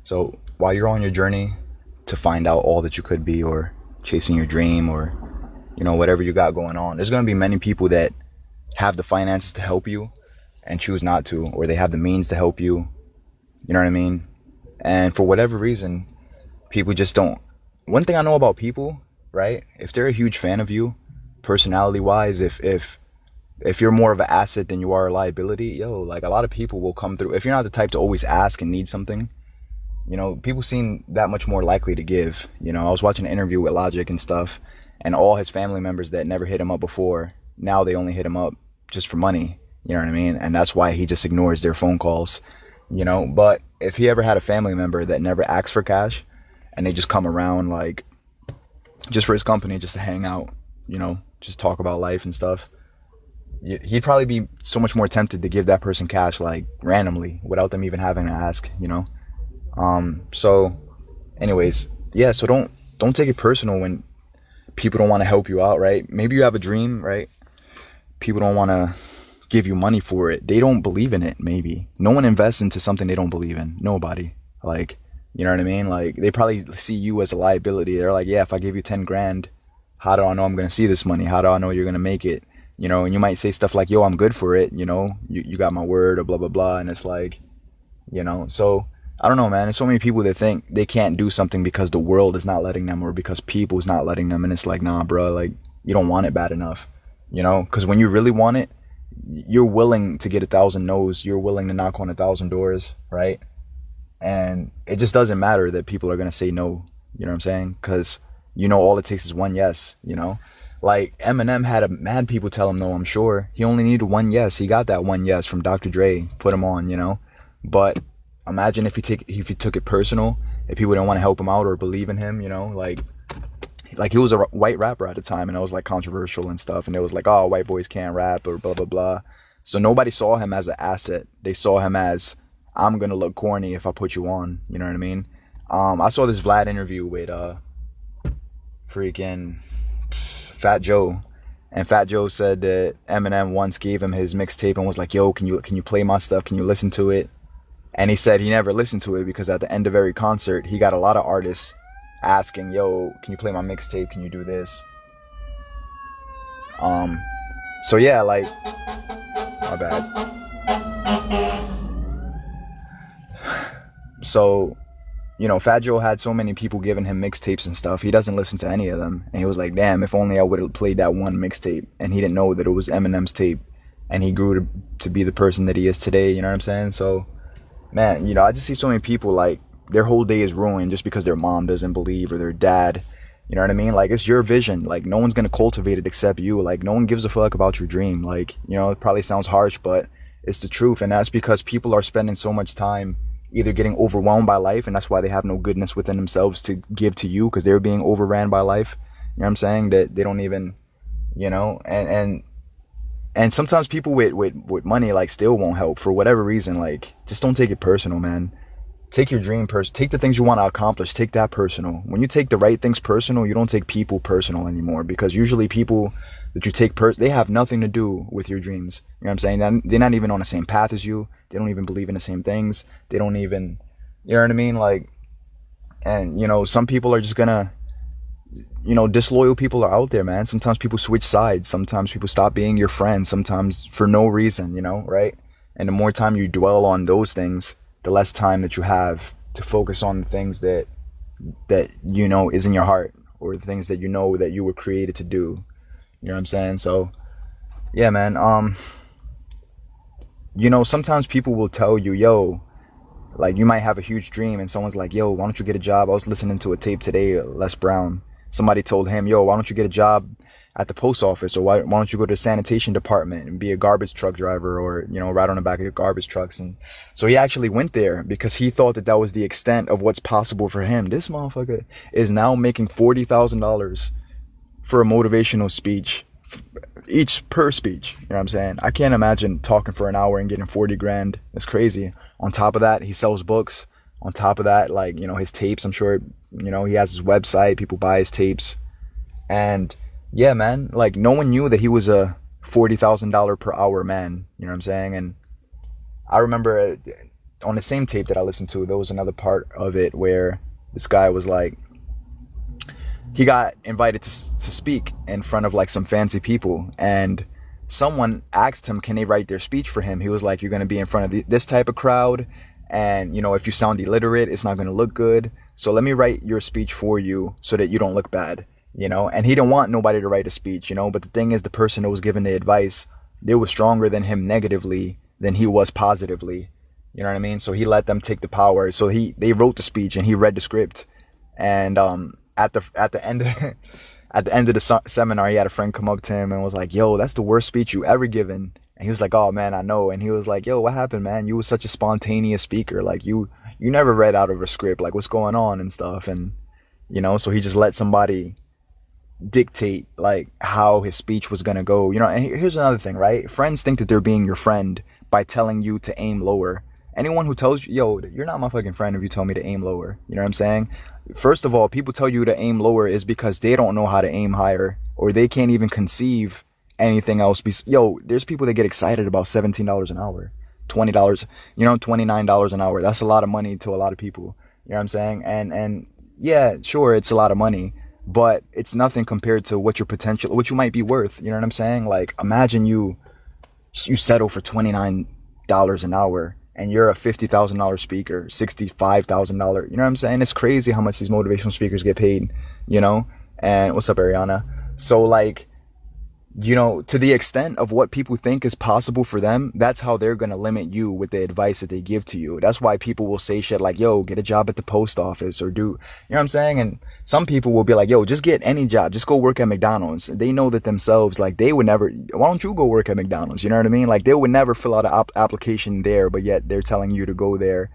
So while you're on your journey to find out all that you could be, or chasing your dream, or whatever you got going on, there's going to be many people that have the finances to help you and choose not to, or they have the means to help you. You know what I mean? And for whatever reason, people just don't. One thing I know about people, right? If they're a huge fan of you, personality wise, if you're more of an asset than you are a liability, like a lot of people will come through. If you're not the type to always ask and need something, people seem that much more likely to give. I was watching an interview with Logic and stuff, and all his family members that never hit him up before, now they only hit him up just for money. You know what I mean? And that's why he just ignores their phone calls. But if he ever had a family member that never asked for cash, and they just come around like just for his company, just to hang out, just talk about life and stuff, he'd probably be so much more tempted to give that person cash like randomly without them even having to ask. So anyways, yeah, so don't take it personal when people don't want to help you out, right? Maybe you have a dream, right? People don't want to give you money for it. They don't believe in it. Maybe no one invests into something they don't believe in. Nobody. Like, you know what I mean? Like, they probably see you as a liability. They're like, yeah, if I give you 10 grand, how do I know I'm going to see this money? How do I know you're going to make it? And you might say stuff like, yo, I'm good for it. You got my word, or blah, blah, blah. And it's like, so I don't know, man. There's so many people that think they can't do something because the world is not letting them, or because people's not letting them. And it's like, nah, bro, like, you don't want it bad enough, because when you really want it, you're willing to get 1,000 no's. You're willing to knock on 1,000 doors, right? And it just doesn't matter that people are going to say no. You know what I'm saying? Because, all it takes is one yes. Like, Eminem had a mad people tell him no, I'm sure. He only needed one yes. He got that one yes from Dr. Dre, put him on. But imagine if he took it personal, if people didn't want to help him out or believe in him, like he was a white rapper at the time, and it was like controversial and stuff, and it was like, oh, white boys can't rap, or blah blah blah. So nobody saw him as an asset. They saw him as, I'm gonna look corny if I put you on. You know what I mean? I saw this Vlad interview with freaking Fat Joe, and Fat Joe said that Eminem once gave him his mixtape and was like, yo, can you play my stuff? Can you listen to it? And he said he never listened to it because at the end of every concert, he got a lot of artists asking, yo, can you play my mixtape? Can you do this? So yeah, like, my bad. So, Fat Joe had so many people giving him mixtapes and stuff. He doesn't listen to any of them. And he was like, damn, if only I would have played that one mixtape. And he didn't know that it was Eminem's tape. And he grew to be the person that he is today. You know what I'm saying? So, man, I just see so many people, like, their whole day is ruined just because their mom doesn't believe, or their dad. You know what I mean? Like, it's your vision. Like, no one's going to cultivate it except you. Like, no one gives a fuck about your dream. Like, it probably sounds harsh, but it's the truth. And that's because people are spending so much time either getting overwhelmed by life, and that's why they have no goodness within themselves to give to you, because they're being overran by life. You know what I'm saying? That they don't even, and sometimes people with money, like, still won't help for whatever reason. Like, just don't take it personal, man. Take your dream take the things you want to accomplish, take that personal. When you take the right things personal, you don't take people personal anymore, because usually people that you take they have nothing to do with your dreams. You know what I'm saying? They're not even on the same path as you. They don't even believe in the same things. They don't even, you know what I mean? Like, and some people are just gonna, disloyal people are out there, man. Sometimes people switch sides. Sometimes people stop being your friend. Sometimes for no reason, right? And the more time you dwell on those things, the less time that you have to focus on the things that is in your heart, or the things that that you were created to do. You know what I'm saying? So yeah, man. Sometimes people will tell you, yo, like, you might have a huge dream, and someone's like, yo, why don't you get a job? I was listening to a tape today, Les Brown. Somebody told him, yo, why don't you get a job at the post office, or why don't you go to the sanitation department and be a garbage truck driver, or, ride on the back of the garbage trucks. And so he actually went there because he thought that was the extent of what's possible for him. This motherfucker is now making $40,000 for a motivational speech, each per speech. You know what I'm saying? I can't imagine talking for an hour and getting 40 grand. It's crazy. On top of that, he sells books. On top of that, like, his tapes, I'm sure, he has his website, people buy his tapes. And yeah, man, like, no one knew that he was a $40,000 per hour man. You know what I'm saying? And I remember on the same tape that I listened to, there was another part of it where this guy was like, he got invited to speak in front of like some fancy people, and someone asked him, can they write their speech for him? He was like, you're going to be in front of this type of crowd, and if you sound illiterate, it's not going to look good, so let me write your speech for you so that you don't look bad. And he didn't want nobody to write a speech, but the thing is, the person that was giving the advice, they were stronger than him negatively than he was positively. You know what I mean? So he let them take the power. So they wrote the speech and he read the script. And at the end at the end of the seminar, he had a friend come up to him and was like, "Yo, that's the worst speech you ever given." And he was like, "Oh man, I know." And he was like, "Yo, what happened, man? You was such a spontaneous speaker. Like you never read out of a script. Like what's going on and stuff." And so he just let somebody dictate like how his speech was gonna go. And here's another thing, right? Friends think that they're being your friend by telling you to aim lower. Anyone who tells you, yo, you're not my fucking friend if you tell me to aim lower. You know what I'm saying? First of all, people tell you to aim lower is because they don't know how to aim higher, or they can't even conceive anything else. There's people that get excited about $17 an hour, $20, $29 an hour. That's a lot of money to a lot of people. You know what I'm saying? And yeah, sure, it's a lot of money, but it's nothing compared to what you might be worth. You know what I'm saying? Like, imagine you settle for $29 an hour and you're a $50,000 speaker, $65,000. You know what I'm saying? It's crazy how much these motivational speakers get paid, And what's up, Ariana? So like, to the extent of what people think is possible for them, that's how they're going to limit you with the advice that they give to you. That's why people will say shit like, yo, get a job at the post office or you know what I'm saying? And some people will be like, yo, just get any job. Just go work at McDonald's. They know that themselves, like they would never, why don't you go work at McDonald's? You know what I mean? Like they would never fill out an application there, but yet they're telling you to go there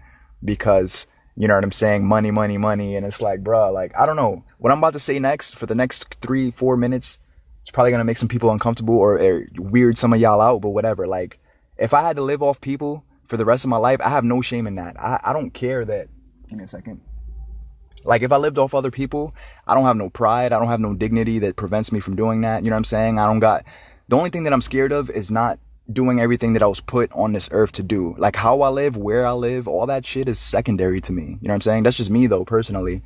because, you know what I'm saying? Money, money, money. And it's like, bruh, like, I don't know what I'm about to say next for the next 3-4 minutes. It's probably going to make some people uncomfortable or weird some of y'all out, but whatever. Like, if I had to live off people for the rest of my life, I have no shame in that. I don't care that. Give me a second. Like, if I lived off other people, I don't have no pride. I don't have no dignity that prevents me from doing that. You know what I'm saying? The only thing that I'm scared of is not doing everything that I was put on this earth to do. Like, how I live, where I live, all that shit is secondary to me. You know what I'm saying? That's just me, though, personally.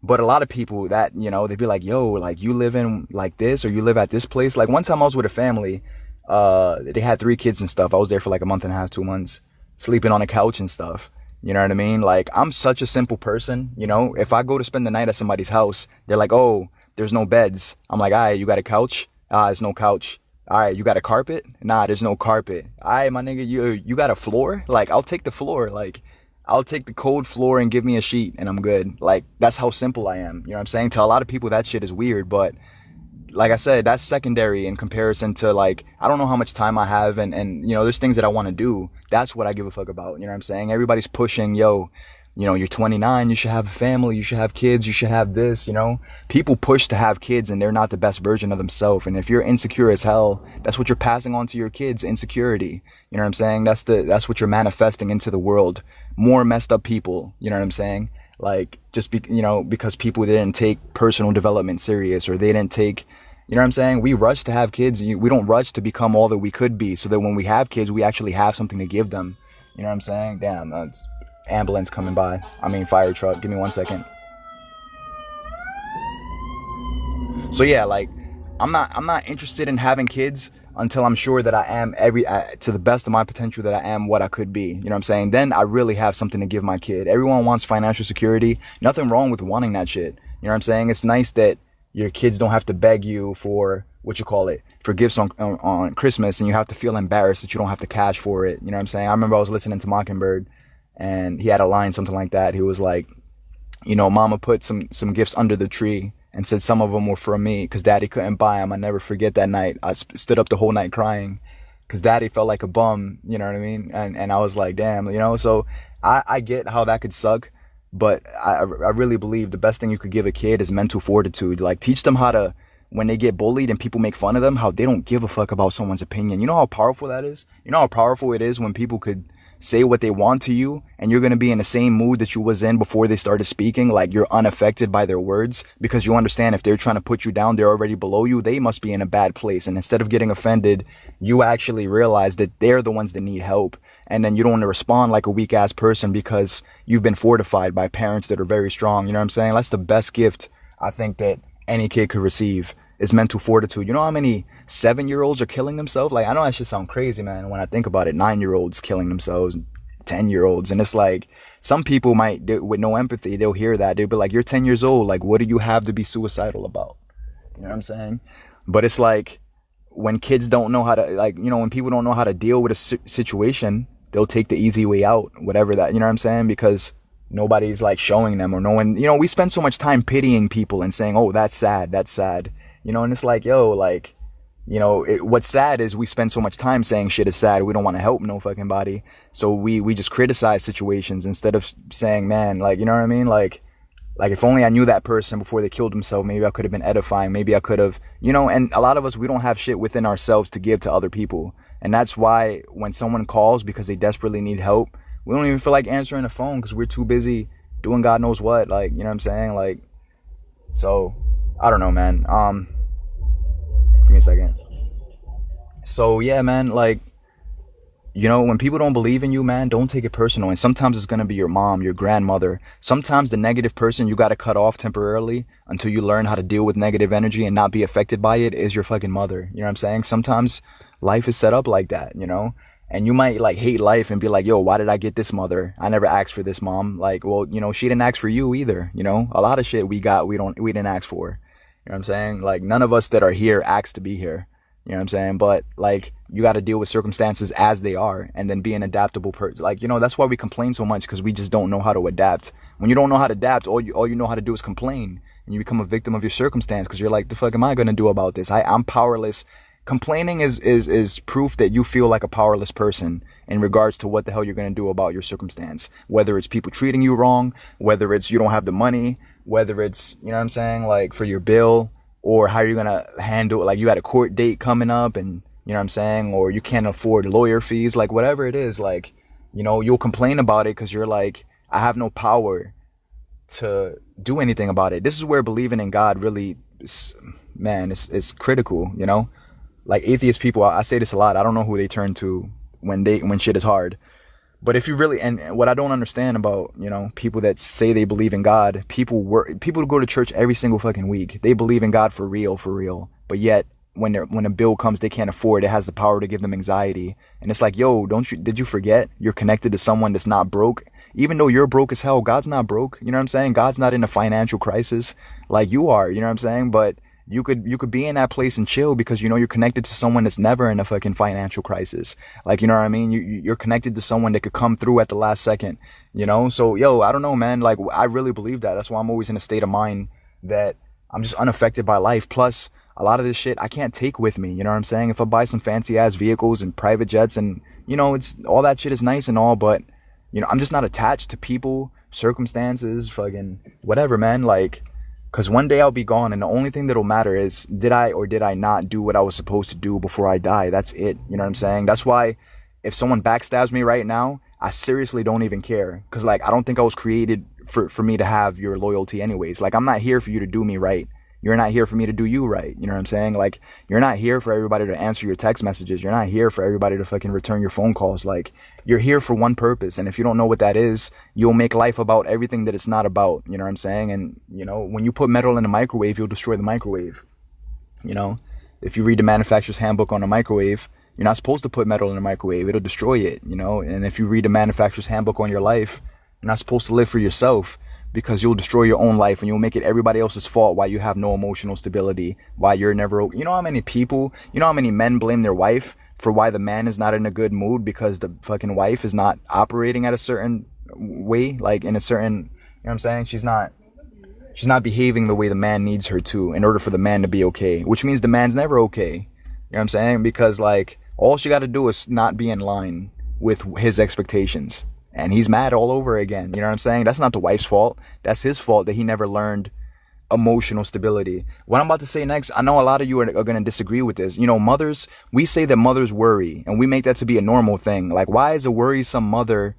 But a lot of people that, they'd be like, yo, like you live in like this or you live at this place. Like one time I was with a family, they had 3 kids and stuff. I was there for like a month and a half, 2 months, sleeping on a couch and stuff. You know what I mean? Like I'm such a simple person, if I go to spend the night at somebody's house, they're like, oh, there's no beds. I'm like, all right, you got a couch? There's no couch. All right, you got a carpet? Nah, there's no carpet. All right, my nigga, you got a floor? Like I'll take the floor. Like I'll take the cold floor and give me a sheet and I'm good. Like, that's how simple I am. You know what I'm saying? To a lot of people, that shit is weird. But like I said, that's secondary in comparison to, like, I don't know how much time I have. And there's things that I want to do. That's what I give a fuck about. You know what I'm saying? Everybody's pushing, yo, you're 29. You should have a family. You should have kids. You should have this, People push to have kids and they're not the best version of themselves. And if you're insecure as hell, that's what you're passing on to your kids, insecurity. You know what I'm saying? That's what you're manifesting into the world. More messed up people, you know what I'm saying? Like, just because people didn't take personal development serious, or they didn't take, you know what I'm saying? We rush to have kids. We don't rush to become all that we could be, so that when we have kids, we actually have something to give them. You know what I'm saying? Damn, that's ambulance coming by. Fire truck. Give me 1 second. So yeah, like, I'm not interested in having kids until I'm sure that I am to the best of my potential, that I am what I could be. You know what I'm saying? Then I really have something to give my kid. Everyone wants financial security. Nothing wrong with wanting that shit. You know what I'm saying? It's nice that your kids don't have to beg you for for gifts on Christmas, and you have to feel embarrassed that you don't have the cash for it. You know what I'm saying? I remember I was listening to Mockingbird, and he had a line something like that. He was like, Mama put some gifts under the tree and said some of them were for me because Daddy couldn't buy them. I never forget that night. I stood up the whole night crying because Daddy felt like a bum, you know what I mean? And I was like, damn, so I get how that could suck, but I really believe the best thing you could give a kid is mental fortitude. Like, teach them how to, when they get bullied and people make fun of them, how they don't give a fuck about someone's opinion. You know how powerful that is? You know how powerful it is when people could say what they want to you, and you're going to be in the same mood that you was in before they started speaking. Like, you're unaffected by their words, because you understand if they're trying to put you down, they're already below you. They must be in a bad place. And instead of getting offended, you actually realize that they're the ones that need help. and then you don't want to respond like a weak ass person because you've been fortified by parents that are very strong. You know what I'm saying? That's the best gift I think that any kid could receive is mental fortitude. You know how many 7-year-olds are killing themselves? Like, I know that should sound crazy, man, when I think about it. 9-year-olds killing themselves, 10-year-olds. And it's like, some people might, with no empathy, they'll hear that. They'll be like, you're 10 years old. Like, what do you have to be suicidal about? You know what I'm saying? But it's like, when kids don't know how to, like, you know, when people don't know how to deal with a situation, they'll take the easy way out, whatever that, you know what I'm saying? Because nobody's like showing them, or no one, you know, we spend so much time pitying people and saying, oh, that's sad, that's sad, you know, and it's like, yo, like, you know, what's sad is we spend so much time saying shit is sad. We don't want to help no fucking body. So we just criticize situations instead of saying, man, like, you know what I mean? Like, if only I knew that person before they killed themselves, maybe I could have been edifying. Maybe I could have, you know, and a lot of us, we don't have shit within ourselves to give to other people. And that's why when someone calls because they desperately need help, we don't even feel like answering the phone because we're too busy doing God knows what. Like, you know what I'm saying? Like, so, I don't know, man. Give me a second. So, yeah, man, like, you know, when people don't believe in you, man, don't take it personal. And sometimes it's going to be your mom, your grandmother. Sometimes the negative person you got to cut off temporarily until you learn how to deal with negative energy and not be affected by it is your fucking mother. You know what I'm saying? Sometimes life is set up like that, you know? And you might like hate life and be like, yo, why did I get this mother? I never asked for this mom. Like, well, you know, she didn't ask for you either. You know, a lot of shit we got, we didn't ask for. You know what I'm saying? Like, none of us that are here asked to be here. You know what I'm saying? But like, you got to deal with circumstances as they are and then be an adaptable person. Like, you know, that's why we complain so much, because we just don't know how to adapt. When you don't know how to adapt, all you know how to do is complain, and you become a victim of your circumstance because you're like, the fuck am I going to do about this? I'm powerless. Complaining is proof that you feel like a powerless person in regards to what the hell you're going to do about your circumstance. Whether it's people treating you wrong, whether it's you don't have the money, whether it's, you know what I'm saying, like for your bill, or how you're going to handle it. Like, you got a court date coming up and, you know what I'm saying, or you can't afford lawyer fees, like whatever it is, like, you know, you'll complain about it because you're like, I have no power to do anything about it. This is where believing in God really, man, it's critical, you know? Like, atheist people, I say this a lot, I don't know who they turn to when shit is hard. But if you really, and what I don't understand about, you know, people that say they believe in God, people go to church every single fucking week. They believe in God for real. But yet, when a bill comes they can't afford, it has the power to give them anxiety. And it's like, yo, did you forget you're connected to someone that's not broke? Even though you're broke as hell, God's not broke. You know what I'm saying? God's not in a financial crisis like you are. You know what I'm saying? But you could be in that place and chill because, you know, you're connected to someone that's never in a fucking financial crisis. Like, you know what I mean? You're connected to someone that could come through at the last second, you know? So, yo, I don't know, man. Like, I really believe that. That's why I'm always in a state of mind that I'm just unaffected by life. Plus, a lot of this shit I can't take with me. You know what I'm saying? If I buy some fancy ass vehicles and private jets and, you know, it's all that shit is nice and all, but, you know, I'm just not attached to people, circumstances, fucking whatever, man. Like, because one day I'll be gone, and the only thing that'll matter is, did I or did I not do what I was supposed to do before I die? That's it. You know what I'm saying? That's why if someone backstabs me right now, I seriously don't even care. Because, like, I don't think I was created for me to have your loyalty anyways. Like, I'm not here for you to do me right. You're not here for me to do you right. You know what I'm saying? Like, you're not here for everybody to answer your text messages. You're not here for everybody to fucking return your phone calls. Like, you're here for one purpose. And if you don't know what that is, you'll make life about everything that it's not about. You know what I'm saying? And, you know, when you put metal in the microwave, you'll destroy the microwave. You know, if you read the manufacturer's handbook on a microwave, you're not supposed to put metal in the microwave. It'll destroy it, you know? And if you read the manufacturer's handbook on your life, you're not supposed to live for yourself, because you'll destroy your own life and you'll make it everybody else's fault why you have no emotional stability, why you're never, you know how many men blame their wife for why the man is not in a good mood because the fucking wife is not operating at a certain way, like in a certain, you know what I'm saying? She's not behaving the way the man needs her to in order for the man to be okay, which means the man's never okay. You know what I'm saying? Because, like, all she got to do is not be in line with his expectations. And he's mad all over again. You know what I'm saying? That's not the wife's fault. That's his fault that he never learned emotional stability. What I'm about to say next, I know a lot of you are going to disagree with this. You know, mothers, we say that mothers worry, and we make that to be a normal thing. Like, why is a worrisome mother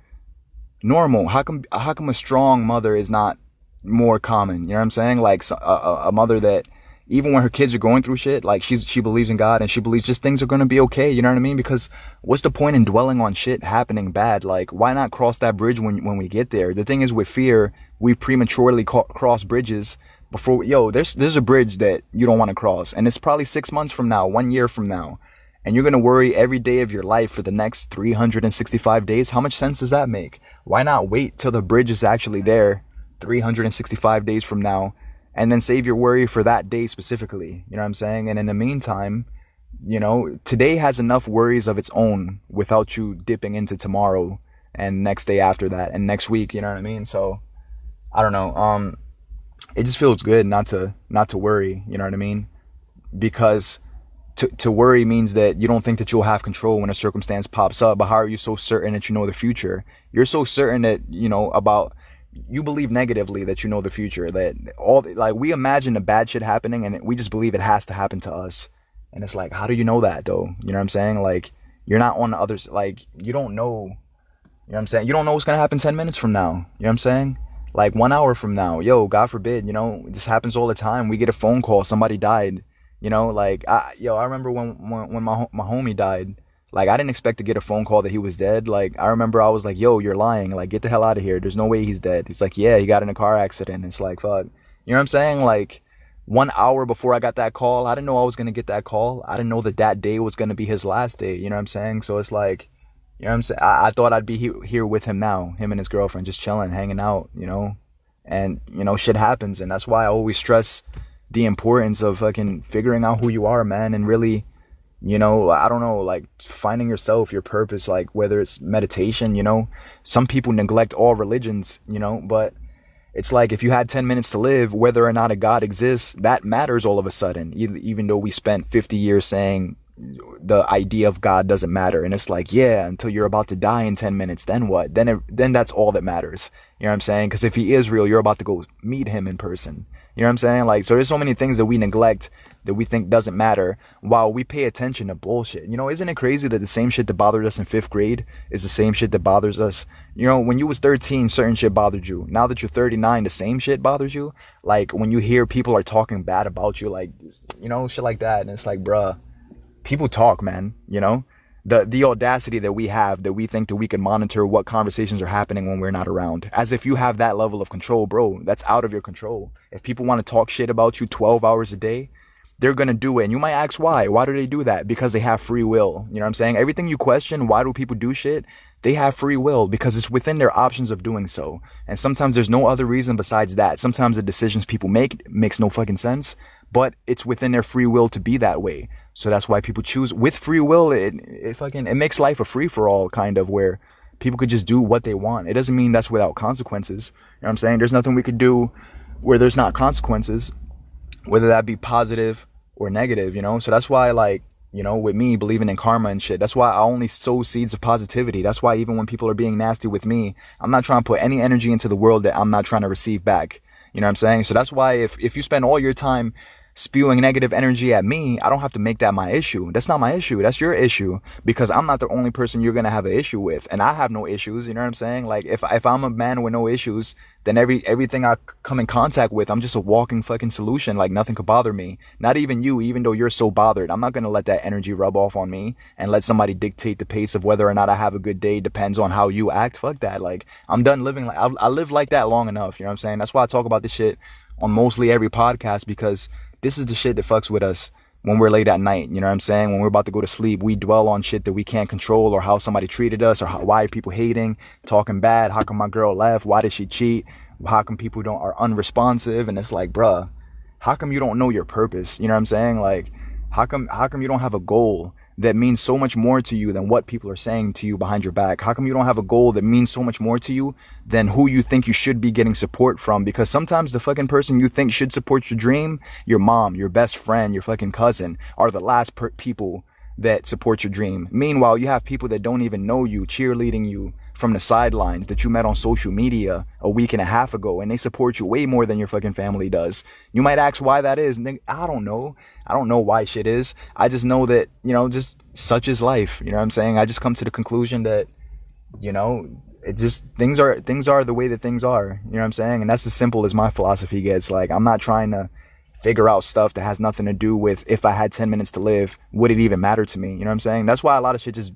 normal? How come a strong mother is not more common? You know what I'm saying? Like, a mother that even when her kids are going through shit, like she believes in God and she believes just things are gonna be okay. You know what I mean? Because what's the point in dwelling on shit happening bad? Like, why not cross that bridge when we get there? The thing is, with fear, we prematurely cross bridges before. Yo, there's a bridge that you don't want to cross, and it's probably 6 months from now, 1 year from now, and you're gonna worry every day of your life for the next 365 days. How much sense does that make? Why not wait till the bridge is actually there, 365 days from now, and then save your worry for that day specifically? You know what I'm saying? And in the meantime, today has enough worries of its own without you dipping into tomorrow and next day after that and next week. You know what I mean? So I don't know. It just feels good not to worry. You know what I mean? Because to worry means that you don't think that you'll have control when a circumstance pops up. But how are you so certain that you know the future? You're so certain that about. You believe negatively that you know the future, that like we imagine the bad shit happening and we just believe it has to happen to us. And it's like, how do you know that though? You know what I'm saying? Like, you're not on the others. Like, you don't know. You know what I'm saying? You don't know what's going to happen 10 minutes from now. You know what I'm saying? Like 1 hour from now. Yo, God forbid, this happens all the time. We get a phone call. Somebody died. Like, I remember when my homie died. Like, I didn't expect to get a phone call that he was dead. Like, I remember I was like, yo, you're lying. Like, get the hell out of here. There's no way he's dead. He's like, yeah, he got in a car accident. It's like, fuck. You know what I'm saying? Like, 1 hour before I got that call, I didn't know I was going to get that call. I didn't know that day was going to be his last day. You know what I'm saying? So it's like, you know what I'm saying? I thought I'd be here with him now, him and his girlfriend, just chilling, hanging out, and, shit happens. And that's why I always stress the importance of fucking figuring out who you are, man, and really, I don't know, like finding yourself, your purpose, like whether it's meditation, some people neglect all religions, but it's like if you had 10 minutes to live, whether or not a God exists, that matters all of a sudden, even though we spent 50 years saying the idea of God doesn't matter. And it's like, yeah, until you're about to die in 10 minutes, then what? Then that's all that matters. You know what I'm saying? Because if he is real, you're about to go meet him in person. You know what I'm saying? Like, so there's so many things that we neglect that we think doesn't matter while we pay attention to bullshit. Isn't it crazy that the same shit that bothered us in 5th grade is the same shit that bothers us? When you was 13, certain shit bothered you. Now that you're 39, the same shit bothers you. Like, when you hear people are talking bad about you, like, shit like that. And it's like, bruh, people talk, man, the audacity that we have, that we think that we can monitor what conversations are happening when we're not around, as if you have that level of control. Bro, that's out of your control. If people want to talk shit about you 12 hours a day, they're going to do it. And you might ask why do they do that? Because they have free will. You know what I'm saying? Everything you question, why do people do shit? They have free will because it's within their options of doing so. And sometimes there's no other reason besides that. Sometimes the decisions people make makes no fucking sense, but it's within their free will to be that way. So that's why people choose with free will. It makes life a free for all, kind of, where people could just do what they want. It doesn't mean that's without consequences. You know what I'm saying? There's nothing we could do where there's not consequences, whether that be positive or negative, So that's why, like, with me believing in karma and shit, that's why I only sow seeds of positivity. That's why even when people are being nasty with me, I'm not trying to put any energy into the world that I'm not trying to receive back. You know what I'm saying? So that's why if you spend all your time spewing negative energy at me, I don't have to make that my issue. That's not my issue. That's your issue, because I'm not the only person you're going to have an issue with, and I have no issues. You know what I'm saying? Like, if I'm a man with no issues, then everything I come in contact with, I'm just a walking fucking solution. Like, nothing could bother me. Not even you, even though you're so bothered. I'm not going to let that energy rub off on me and let somebody dictate the pace of whether or not I have a good day depends on how you act. Fuck that. Like, I'm done living like I lived like that long enough. You know what I'm saying? That's why I talk about this shit on mostly every podcast, because this is the shit that fucks with us when we're late at night. You know what I'm saying? When we're about to go to sleep, we dwell on shit that we can't control, or how somebody treated us, or why are people hating, talking bad. How come my girl left? Why did she cheat? How come people are unresponsive? And it's like, bruh, how come you don't know your purpose? You know what I'm saying? Like, how come you don't have a goal that means so much more to you than what people are saying to you behind your back? How come you don't have a goal that means so much more to you than who you think you should be getting support from? Because sometimes the fucking person you think should support your dream, your mom, your best friend, your fucking cousin, are the last people that support your dream. Meanwhile, you have people that don't even know you cheerleading you from the sidelines, that you met on social media a week and a half ago, and they support you way more than your fucking family does. You might ask why that is, and I don't know. I don't know why shit is. I just know that, just such is life. You know what I'm saying? I just come to the conclusion that, it just, things are the way that things are. You know what I'm saying? And that's as simple as my philosophy gets. Like, I'm not trying to figure out stuff that has nothing to do with if I had 10 minutes to live, would it even matter to me? You know what I'm saying? That's why a lot of shit just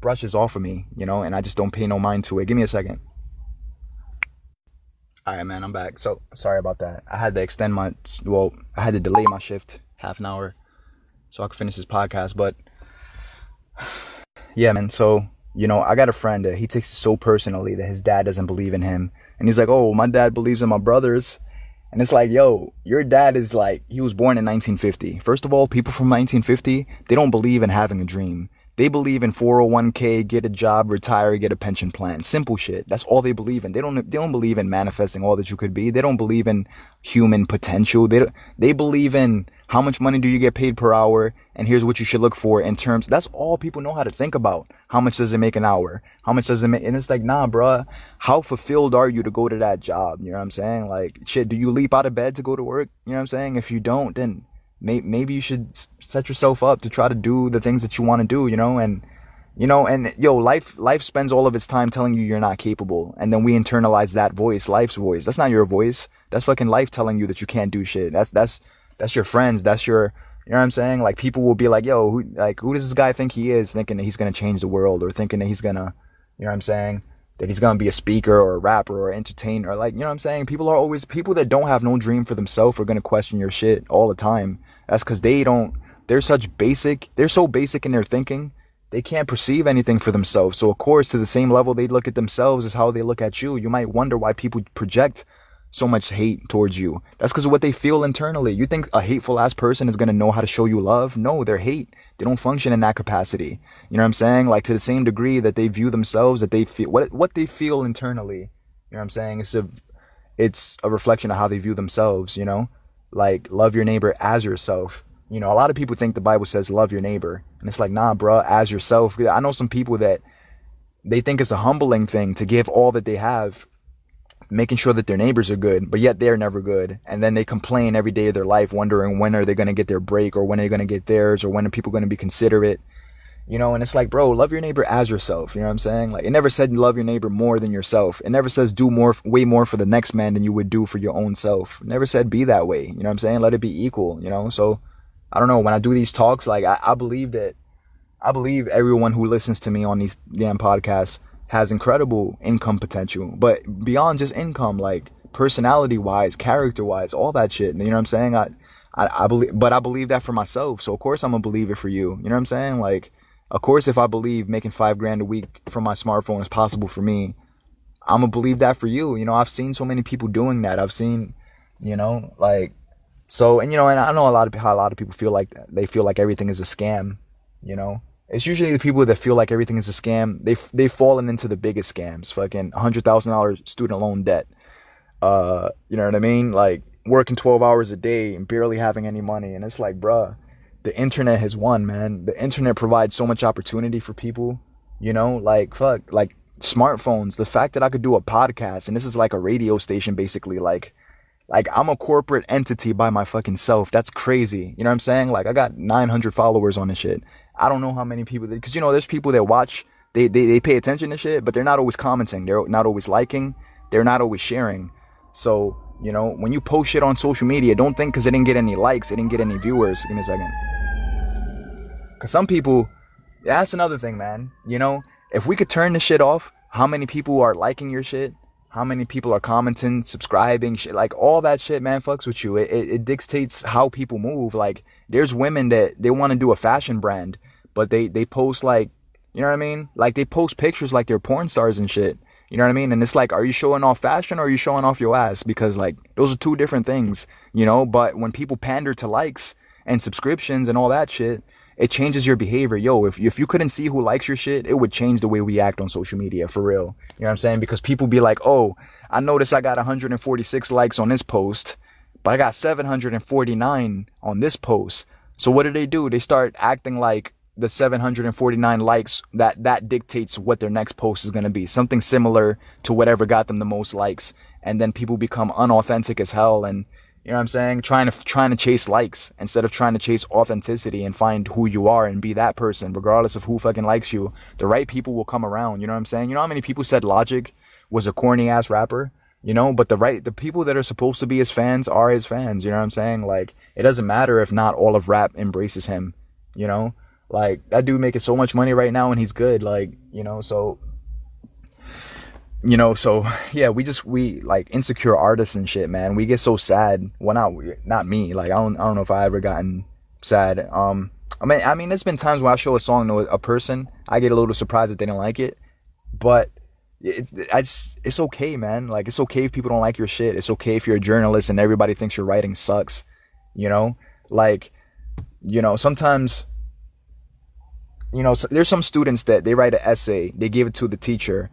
brushes off of me, and I just don't pay no mind to it. Give me a second. All right, man, I'm back. So sorry about that. I had to I had to delay my shift half an hour so I could finish this podcast. But yeah, man. So, I got a friend that he takes it so personally that his dad doesn't believe in him. And he's like, oh, my dad believes in my brothers. And it's like, yo, your dad is like, he was born in 1950. First of all, people from 1950, they don't believe in having a dream. They believe in 401k, get a job, retire, get a pension plan. Simple shit. That's all they believe in. They don't believe in manifesting all that you could be. They don't believe in human potential. They believe in how much money do you get paid per hour, and here's what you should look for in terms. That's all people know how to think about. How much does it make an hour? How much does it make? And it's like, nah, bruh. How fulfilled are you to go to that job? You know what I'm saying? Like, shit, do you leap out of bed to go to work? You know what I'm saying? If you don't, then maybe you should set yourself up to try to do the things that you want to do, and life spends all of its time telling you you're not capable, and then we internalize that voice, life's voice. That's not your voice. That's fucking life telling you that you can't do shit. That's your friends. That's your, you know what I'm saying? Like, people will be like, yo, who does this guy think he is, thinking that he's gonna change the world, or thinking that he's gonna, you know what I'm saying, that he's gonna be a speaker or a rapper or entertainer, or, like, you know what I'm saying? People that don't have no dream for themselves are gonna question your shit all the time. That's because they're so basic in their thinking, they can't perceive anything for themselves. So of course, to the same level they look at themselves is how they look at you. You might wonder why people project so much hate towards you. That's because of what they feel internally. You think a hateful ass person is going to know how to show you love? No, they're hate. They don't function in that capacity. You know what I'm saying? Like, to the same degree that they view themselves, that they feel what they feel internally. You know what I'm saying? It's a reflection of how they view themselves, like, love your neighbor as yourself. A lot of people think the Bible says love your neighbor, and it's like, nah, bro, as yourself. I know some people that they think it's a humbling thing to give all that they have, making sure that their neighbors are good, but yet they're never good. And then they complain every day of their life, wondering when are they going to get their break, or when are they going to get theirs, or when are people going to be considerate. And it's like, bro, love your neighbor as yourself. You know what I'm saying? Like, it never said love your neighbor more than yourself. It never says do way more for the next man than you would do for your own self. It never said be that way. You know what I'm saying? Let it be equal, So I don't know. When I do these talks, like, I believe everyone who listens to me on these damn podcasts has incredible income potential, but beyond just income, like personality wise, character wise, all that shit. You know what I'm saying? I believe that for myself. So of course I'm gonna believe it for you. You know what I'm saying? Like, of course, if I believe making $5,000 a week from my smartphone is possible for me, I'm gonna believe that for you. I've seen so many people doing that. I've seen, like, so, and I know how a lot of people feel like they feel like everything is a scam. It's usually the people that feel like everything is a scam. They've fallen into the biggest scams. Fucking $100,000 student loan debt. You know what I mean? Like, working 12 hours a day and barely having any money. And it's like, bruh, the internet has won, man. The internet provides so much opportunity for people. Like, fuck, like smartphones. The fact that I could do a podcast, and this is like a radio station, basically, like I'm a corporate entity by my fucking self. That's crazy. You know what I'm saying? Like, I got 900 followers on this shit. I don't know how many people, because there's people that watch, they pay attention to shit, but they're not always commenting, they're not always liking, they're not always sharing. So, when you post shit on social media, don't think because it didn't get any likes, it didn't get any viewers. Give me a second. Because some people, that's another thing, man. If we could turn this shit off, how many people are liking your shit? How many people are commenting, subscribing, shit, like all that shit, man, fucks with you. It dictates how people move. Like, there's women that they want to do a fashion brand, but they post, like, you know what I mean? Like, they post pictures like they're porn stars and shit. You know what I mean? And it's like, are you showing off fashion or are you showing off your ass? Because, like, those are two different things, But when people pander to likes and subscriptions and all that shit, it changes your behavior. Yo, if you couldn't see who likes your shit, it would change the way we act on social media, for real. You know what I'm saying? Because people be like, oh, I noticed I got 146 likes on this post, but I got 749 on this post. So what do? They start acting like the 749 likes, that dictates what their next post is going to be. Something similar to whatever got them the most likes. And then people become unauthentic as hell, and you know what I'm saying? Trying to chase likes instead of trying to chase authenticity and find who you are and be that person, regardless of who fucking likes you. The right people will come around. You know what I'm saying? You know how many people said Logic was a corny ass rapper? But the people that are supposed to be his fans are his fans. You know what I'm saying? Like, it doesn't matter if not all of rap embraces him. You know, like that dude making so much money right now and he's good. Like, so yeah, we like insecure artists and shit, man. We get so sad. Well, not me. Like, I don't know if I ever gotten sad. I mean, there's been times when I show a song to a person, I get a little surprised that they don't like it, but it's okay, man. Like, it's okay if people don't like your shit. It's okay if you're a journalist and everybody thinks your writing sucks. You know, like, sometimes, there's some students that they write an essay, they give it to the teacher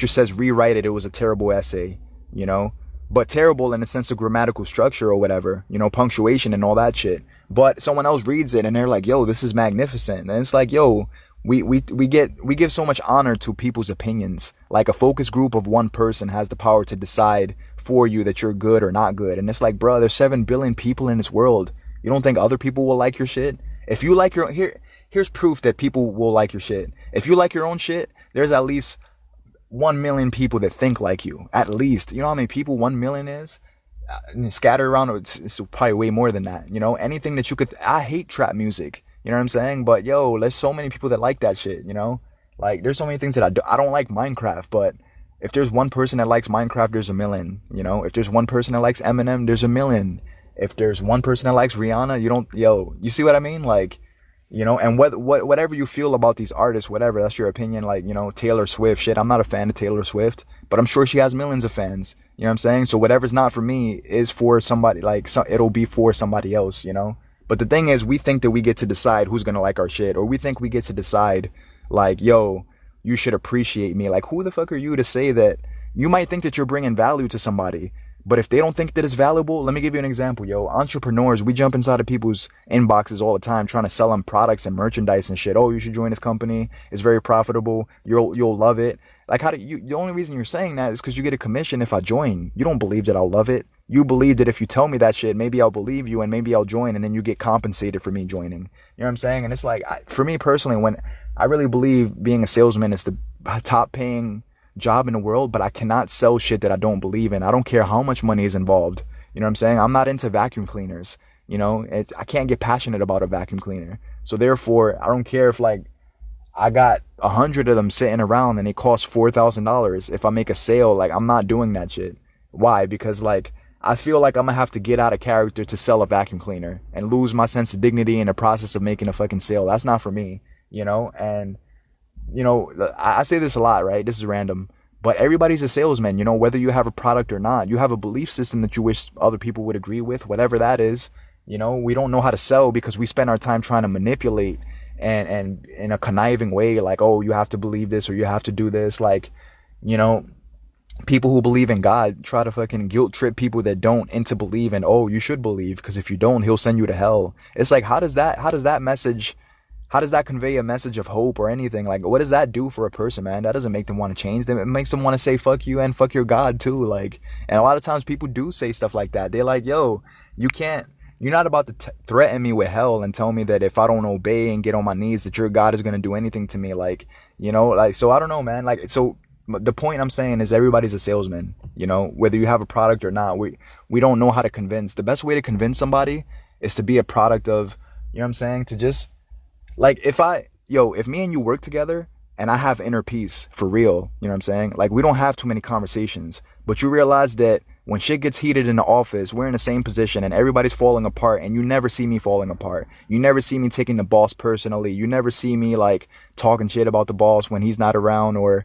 says rewrite it, it was a terrible essay, you know, but terrible in the sense of grammatical structure or whatever, punctuation and all that shit. But someone else reads it and they're like, yo, this is magnificent. And it's like, yo, we give so much honor to people's opinions. Like, a focus group of one person has the power to decide for you that you're good or not good. And it's like, bro, there's 7 billion people in this world. You don't think other people will like your shit? If you like here's proof that people will like your shit. If you like your own shit, there's at least 1 million people that think like you. At least. You know how many people 1 million is? Scattered around, it's probably way more than that. Anything that you could. I hate trap music. You know what I'm saying? But yo, there's so many people that like that shit. Like, there's so many things that I don't like Minecraft, but if there's one person that likes Minecraft, there's a million. If there's one person that likes Eminem, there's a million. If there's one person that likes Rihanna, you see what I mean? Like, and whatever you feel about these artists, whatever, that's your opinion. Like, Taylor Swift, shit, I'm not a fan of Taylor Swift, but I'm sure she has millions of fans. You know what I'm saying? So whatever's not for me is for somebody, like, it'll be for somebody else, But the thing is, we think that we get to decide who's gonna like our shit, or we think we get to decide, like, yo, you should appreciate me. Like, who the fuck are you to say that? You might think that you're bringing value to somebody, but if they don't think that it's valuable, let me give you an example, yo. Entrepreneurs, we jump inside of people's inboxes all the time trying to sell them products and merchandise and shit. Oh, you should join this company. It's very profitable. You'll love it. Like, the only reason you're saying that is because you get a commission if I join. You don't believe that I'll love it. You believe that if you tell me that shit, maybe I'll believe you and maybe I'll join, and then you get compensated for me joining. You know what I'm saying? And it's like, for me personally, when I really believe being a salesman is the top paying job in the world, but I cannot sell shit that I don't believe in. I don't care how much money is involved. You know what I'm saying? I'm not into vacuum cleaners. I can't get passionate about a vacuum cleaner. So therefore, I don't care if, like, I got 100 of them sitting around and they cost $4,000. If I make a sale, like, I'm not doing that shit. Why? Because, like, I feel like I'm gonna have to get out of character to sell a vacuum cleaner and lose my sense of dignity in the process of making a fucking sale. That's not for me, and I say this a lot, right? This is random, but everybody's a salesman, whether you have a product or not. You have a belief system that you wish other people would agree with, whatever that is. We don't know how to sell because we spend our time trying to manipulate and in a conniving way, like, oh, you have to believe this or you have to do this. Like, people who believe in God try to fucking guilt trip people that don't into believing, oh, you should believe because if you don't, he'll send you to hell. It's like, how does that convey a message of hope or anything? Like, what does that do for a person, man? That doesn't make them want to change them. It makes them want to say fuck you and fuck your God too. Like, and a lot of times people do say stuff like that. They're like, yo, you're not about to threaten me with hell and tell me that if I don't obey and get on my knees that your God is going to do anything to me. Like, so I don't know, man. Like, so the point I'm saying is everybody's a salesman, whether you have a product or not. We don't know how to convince. The best way to convince somebody is to be a product of, you know what I'm saying? To just, like, if me and you work together and I have inner peace for real, you know what I'm saying? Like, we don't have too many conversations, but you realize that when shit gets heated in the office, we're in the same position and everybody's falling apart, and you never see me falling apart. You never see me taking the boss personally. You never see me, like, talking shit about the boss when he's not around, or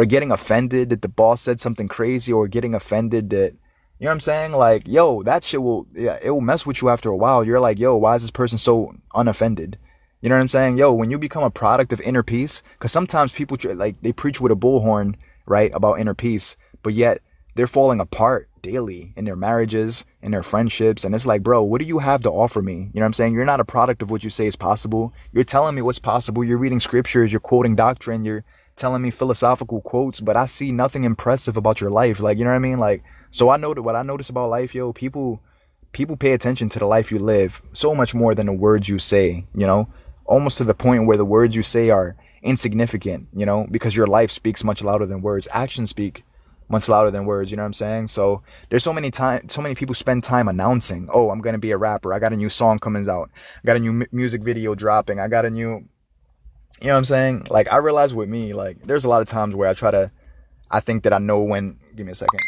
getting offended that the boss said something crazy, or getting offended that, you know what I'm saying? Like, yo, that shit it will mess with you after a while. You're like, yo, why is this person so unoffended? You know what I'm saying? Yo, when you become a product of inner peace, because sometimes people, like, they preach with a bullhorn, right, about inner peace, but yet they're falling apart daily in their marriages, in their friendships. And it's like, bro, what do you have to offer me? You know what I'm saying? You're not a product of what you say is possible. You're telling me what's possible. You're reading scriptures. You're quoting doctrine. You're telling me philosophical quotes, but I see nothing impressive about your life. Like, you know what I mean? Like, so I know that what I notice about life, yo, people pay attention to the life you live so much more than the words you say, almost to the point where the words you say are insignificant, because your life speaks much louder than words. Actions speak much louder than words, you know what I'm saying? So there's so many people spend time announcing, oh, I'm going to be a rapper. I got a new song coming out. I got a new music video dropping. I got a new, you know what I'm saying? Like, I realize with me, like, there's a lot of times where I think that I know when, give me a second.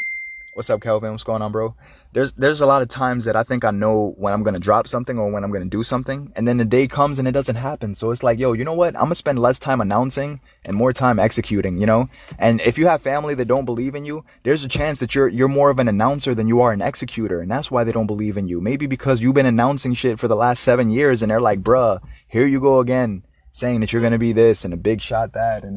What's up, Kelvin? What's going on, bro? There's a lot of times that I think I know when I'm gonna drop something or when I'm gonna do something, and then the day comes and it doesn't happen. So it's like, yo, you know what? I'm gonna spend less time announcing and more time executing, you know? And if you have family that don't believe in you, there's a chance that you're more of an announcer than you are an executor, and that's why they don't believe in you. Maybe because you've been announcing shit for the last 7 years, and they're like, bruh, here you go again, saying that you're gonna be this and a big shot that and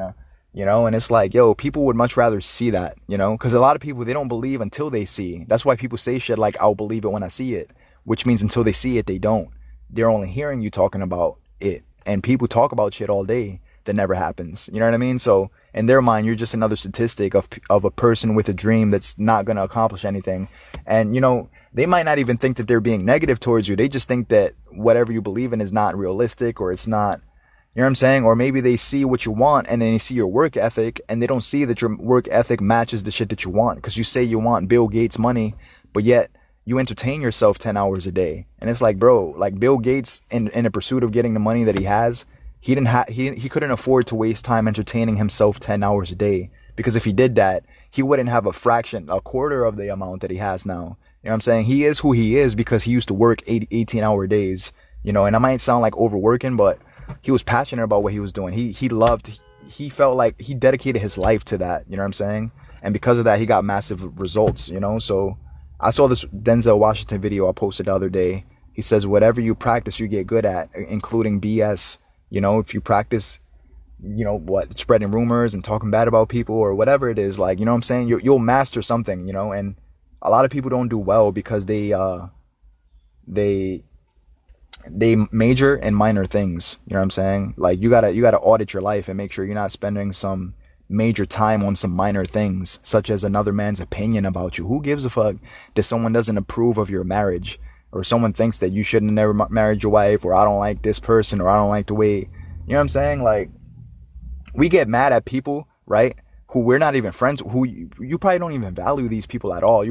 you know, and it's like, yo, people would much rather see that, you know, because a lot of people, they don't believe until they see. That's why people say shit like, I'll believe it when I see it, which means until they see it, they don't. They're only hearing you talking about it. And people talk about shit all day that never happens. You know what I mean? So in their mind, you're just another statistic of a person with a dream that's not going to accomplish anything. And, you know, they might not even think that they're being negative towards you. They just think that whatever you believe in is not realistic, or it's not. You know what I'm saying? Or maybe they see what you want and then they see your work ethic and they don't see that your work ethic matches the shit that you want. Because you say you want Bill Gates money, but yet you entertain yourself 10 hours a day. And it's like, bro, like Bill Gates in the pursuit of getting the money that he has, he couldn't afford to waste time entertaining himself 10 hours a day. Because if he did that, he wouldn't have a quarter of the amount that he has now. You know what I'm saying? He is who he is because he used to work 18-hour days, you know, and I might sound like overworking, but he was passionate about what he was doing. He felt like he dedicated his life to that, you know what I'm saying? And because of that, he got massive results, you know? So I saw this Denzel Washington video I posted the other day. He says, whatever you practice, you get good at, including BS. You know, if you practice, you know, spreading rumors and talking bad about people or whatever it is, like, you know what I'm saying? You'll master something, you know? And a lot of people don't do well because they major in minor things. You know what I'm saying? Like, you gotta audit your life and make sure you're not spending some major time on some minor things, such as another man's opinion about you. Who gives a fuck that someone doesn't approve of your marriage, or someone thinks that you shouldn't have never married your wife, or I don't like this person, or I don't like the way, you know what I'm saying? Like, we get mad at people, right, who we're not even friends, who you probably don't even value these people at all.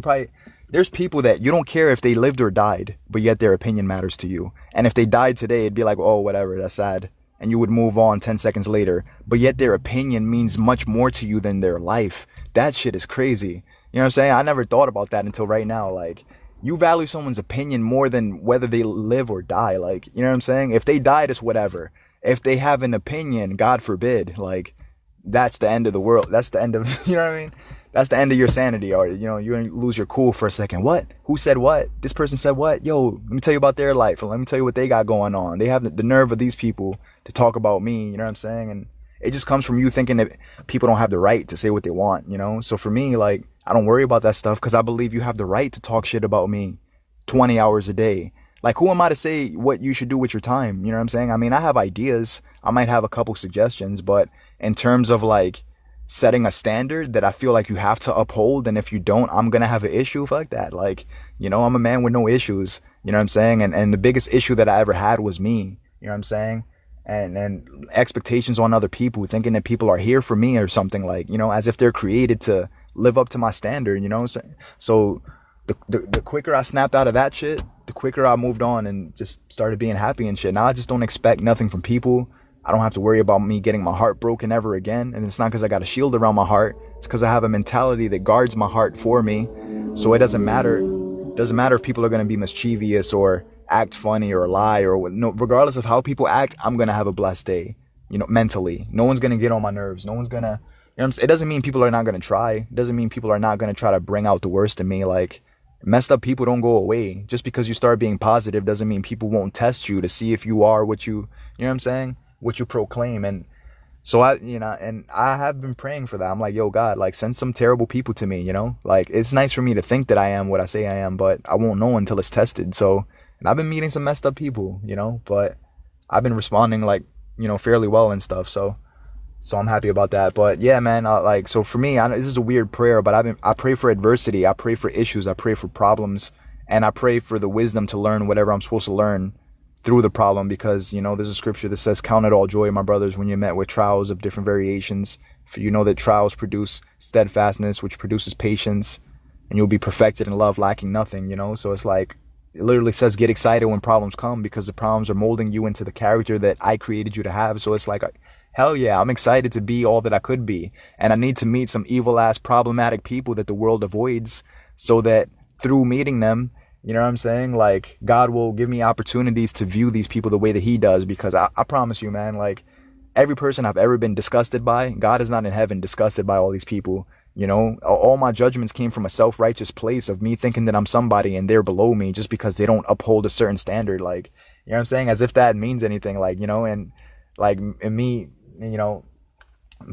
There's people that you don't care if they lived or died, but yet their opinion matters to you. And if they died today, it'd be like, oh, whatever, that's sad. And you would move on 10 seconds later. But yet their opinion means much more to you than their life. That shit is crazy. You know what I'm saying? I never thought about that until right now. Like, you value someone's opinion more than whether they live or die. Like, you know what I'm saying? If they died, it's whatever. If they have an opinion, God forbid, like, that's the end of the world. That's the end of, you know what I mean? That's the end of your sanity, or, you know, you're going to lose your cool for a second. What? Who said what? This person said what? Yo, let me tell you about their life. Let me tell you what they got going on. They have the nerve of these people to talk about me, you know what I'm saying? And it just comes from you thinking that people don't have the right to say what they want, you know? So for me, like, I don't worry about that stuff because I believe you have the right to talk shit about me 20 hours a day. Like, who am I to say what you should do with your time? You know what I'm saying? I mean, I have ideas. I might have a couple suggestions, but in terms of, like, setting a standard that I feel like you have to uphold, and if you don't, I'm gonna have an issue. Fuck that. Like, you know, I'm a man with no issues, you know what I'm saying? And the biggest issue that I ever had was me, you know what I'm saying? And expectations on other people, thinking that people are here for me or something, like, you know, as if they're created to live up to my standard, you know what I'm saying? So the quicker I snapped out of that shit, the quicker I moved on and just started being happy and shit. Now I just don't expect nothing from people. I don't have to worry about me getting my heart broken ever again. And it's not because I got a shield around my heart. It's because I have a mentality that guards my heart for me. So it doesn't matter. It doesn't matter if people are going to be mischievous or act funny or lie or what. No, regardless of how people act, I'm going to have a blessed day, you know, mentally. No one's going to get on my nerves. No one's going to, you know what I'm saying? It doesn't mean people are not going to try. It doesn't mean people are not going to try to bring out the worst in me. Like, messed up people don't go away. Just because you start being positive doesn't mean people won't test you to see if you are what you know what I'm saying? What you proclaim. And so I have been praying for that. I'm like, yo, God, like, send some terrible people to me, you know? Like, it's nice for me to think that I am what I say I am, but I won't know until it's tested. So, and I've been meeting some messed up people, you know, but I've been responding, like, you know, fairly well and stuff. So I'm happy about that. But yeah, man, like, so for me, this is a weird prayer, but I pray for adversity. I pray for issues. I pray for problems, and I pray for the wisdom to learn whatever I'm supposed to learn through the problem, because, you know, there's a scripture that says, count it all joy, my brothers, when you're met with trials of different variations, For you know that trials produce steadfastness, which produces patience, and you'll be perfected in love, lacking nothing, you know? So it's like, it literally says get excited when problems come, because the problems are molding you into the character that I created you to have. So it's like, hell yeah, I'm excited to be all that I could be. And I need to meet some evil ass problematic people that the world avoids, so that through meeting them, you know what I'm saying? Like, God will give me opportunities to view these people the way that he does, because I promise you, man, like, every person I've ever been disgusted by, God is not in heaven disgusted by all these people. You know, all my judgments came from a self-righteous place of me thinking that I'm somebody and they're below me just because they don't uphold a certain standard. Like, you know what I'm saying? As if that means anything, like, you know, and like, and me, you know,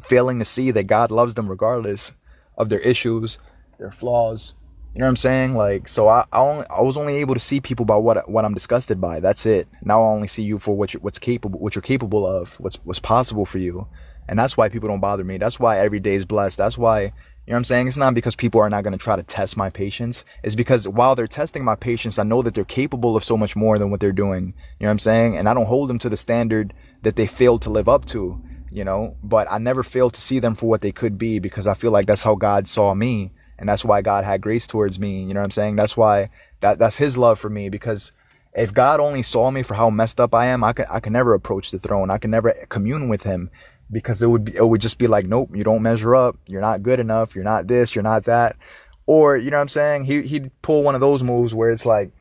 failing to see that God loves them regardless of their issues, their flaws. You know what I'm saying? Like, so I was only able to see people by what I'm disgusted by. That's it. Now I only see you for what you're capable of, what's possible for you. And that's why people don't bother me. That's why every day is blessed. That's why, you know what I'm saying? It's not because people are not going to try to test my patience. It's because while they're testing my patience, I know that they're capable of so much more than what they're doing. You know what I'm saying? And I don't hold them to the standard that they failed to live up to, you know? But I never failed to see them for what they could be, because I feel like that's how God saw me. And that's why God had grace towards me. You know what I'm saying? That's why that's his love for me. Because if God only saw me for how messed up I am, I could never approach the throne. I could never commune with him, because it would just be like, nope, you don't measure up. You're not good enough. You're not this. You're not that. Or, you know what I'm saying? He'd pull one of those moves where it's like,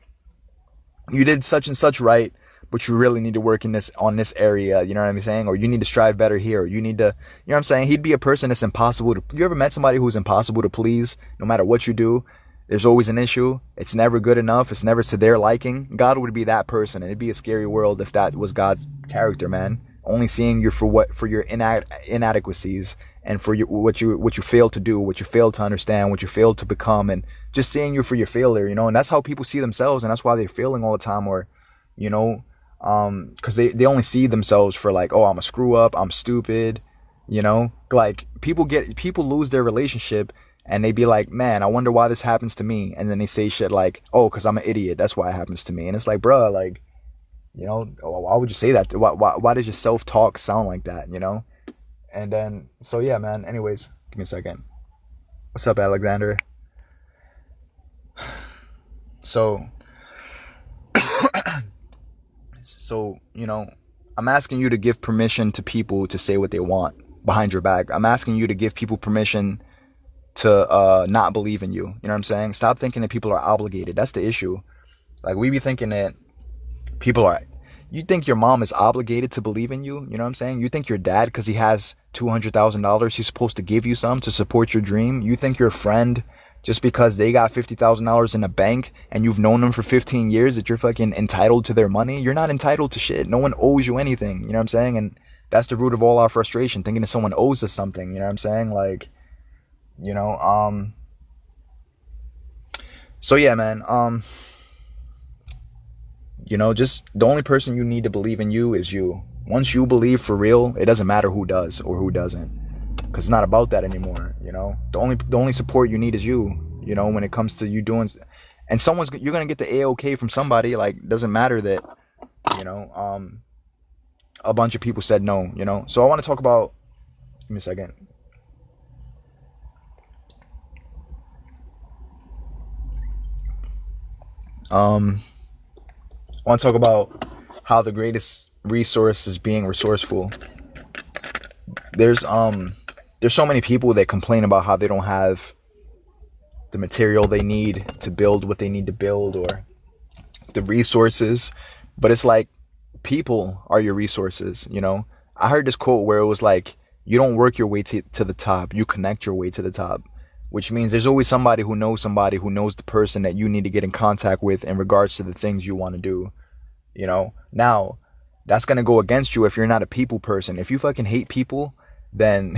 you did such and such right, but you really need to work on this area, you know what I'm saying? Or you need to strive better here, or you need to, you know what I'm saying? He'd be a person that's impossible to, you ever met somebody who's impossible to please? No matter what you do, there's always an issue. It's never good enough. It's never to their liking. God would be that person, and it'd be a scary world if that was God's character, man. Only seeing you for your inadequacies, and for what you fail to do, what you fail to understand, what you fail to become, and just seeing you for your failure, you know? And that's how people see themselves, and that's why they're failing all the time. Or, you know, because they only see themselves for like, oh, I'm a screw up, I'm stupid, you know? Like, people lose their relationship, and they be like, man, I wonder why this happens to me. And then they say shit like, oh, because I'm an idiot, that's why it happens to me. And it's like, bruh, like, you know, why would you say that? Why does your self-talk sound like that, you know? And then, so yeah, man, anyways, give me a second. What's up, Alexander? So, you know, I'm asking you to give permission to people to say what they want behind your back. I'm asking you to give people permission to not believe in you. You know what I'm saying? Stop thinking that people are obligated. That's the issue. Like, we be thinking that people are, you think your mom is obligated to believe in you? You know what I'm saying? You think your dad, because he has $200,000, he's supposed to give you some to support your dream? You think your friend, just because they got $50,000 in the bank and you've known them for 15 years, that you're fucking entitled to their money? You're not entitled to shit. No one owes you anything. You know what I'm saying? And that's the root of all our frustration, thinking that someone owes us something. You know what I'm saying? Like, you know, so yeah, man, you know, just the only person you need to believe in you is you. Once you believe for real, it doesn't matter who does or who doesn't, because it's not about that anymore. You know, the only support you need is you. You know, when it comes to you doing, and you're gonna get the A-OK from somebody. Like, doesn't matter that, you know, a bunch of people said no. You know, so I want to talk about. Give me a second. I want to talk about how the greatest resource is being resourceful. There's so many people that complain about how they don't have the material they need to build what they need to build, or the resources. But it's like, people are your resources, you know? I heard this quote where it was like, you don't work your way to the top, you connect your way to the top. Which means there's always somebody who knows the person that you need to get in contact with in regards to the things you want to do. You know, now that's going to go against you if you're not a people person. If you fucking hate people, then,